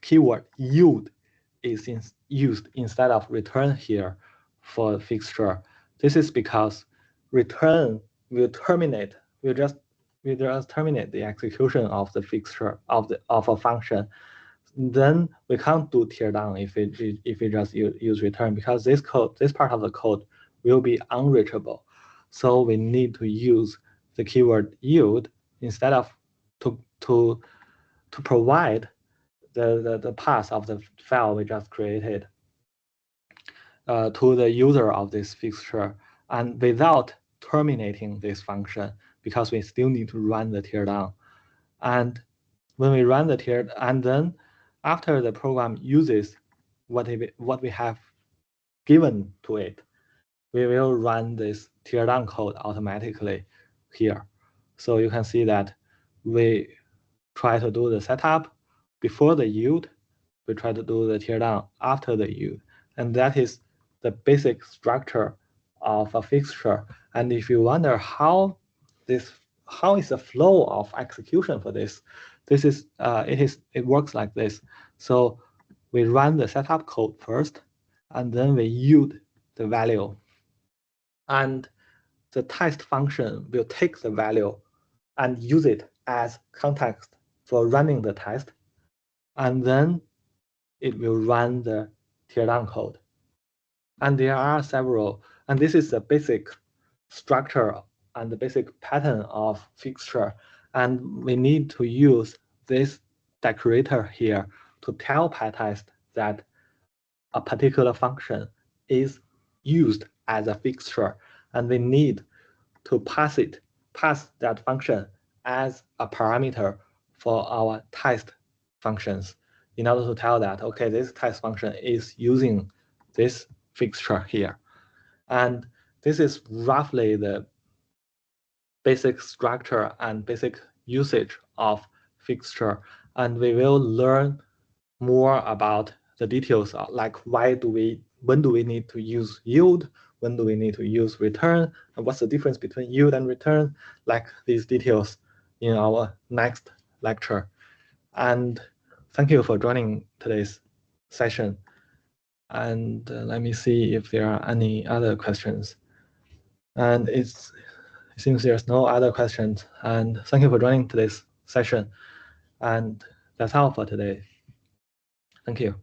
keyword yield is used instead of return here for fixture. This is because return will just terminate the execution of the fixture of a function. Then we can't do teardown if we just use return, because this part of the code will be unreachable. So we need to use the keyword yield instead of to provide the path of the file we just created to the user of this fixture, and without terminating this function, because we still need to run the teardown. And when we run the teardown, and then after the program uses what we have given to it, we will run this teardown code automatically here. So you can see that we try to do the setup before the yield, we try to do the teardown after the yield, and that is the basic structure of a fixture. And if you wonder how is the flow of execution for this, it works like this. So we run the setup code first, and then we yield the value, and the test function will take the value and use it as context for running the test, and then it will run the teardown code. And there are several, and this is the basic structure and the basic pattern of fixture. And we need to use this decorator here to tell PyTest that a particular function is used as a fixture, and we need to pass that function as a parameter for our test functions in order to tell that, okay, this test function is using this fixture here. And this is roughly the basic structure and basic usage of fixture. And we will learn more about the details, like when do we need to use yield, when do we need to use return, and what's the difference between yield and return, like these details in our next lecture. And thank you for joining today's session. And let me see if there are any other questions. And it seems there's no other questions. And thank you for joining today's session. And that's all for today. Thank you.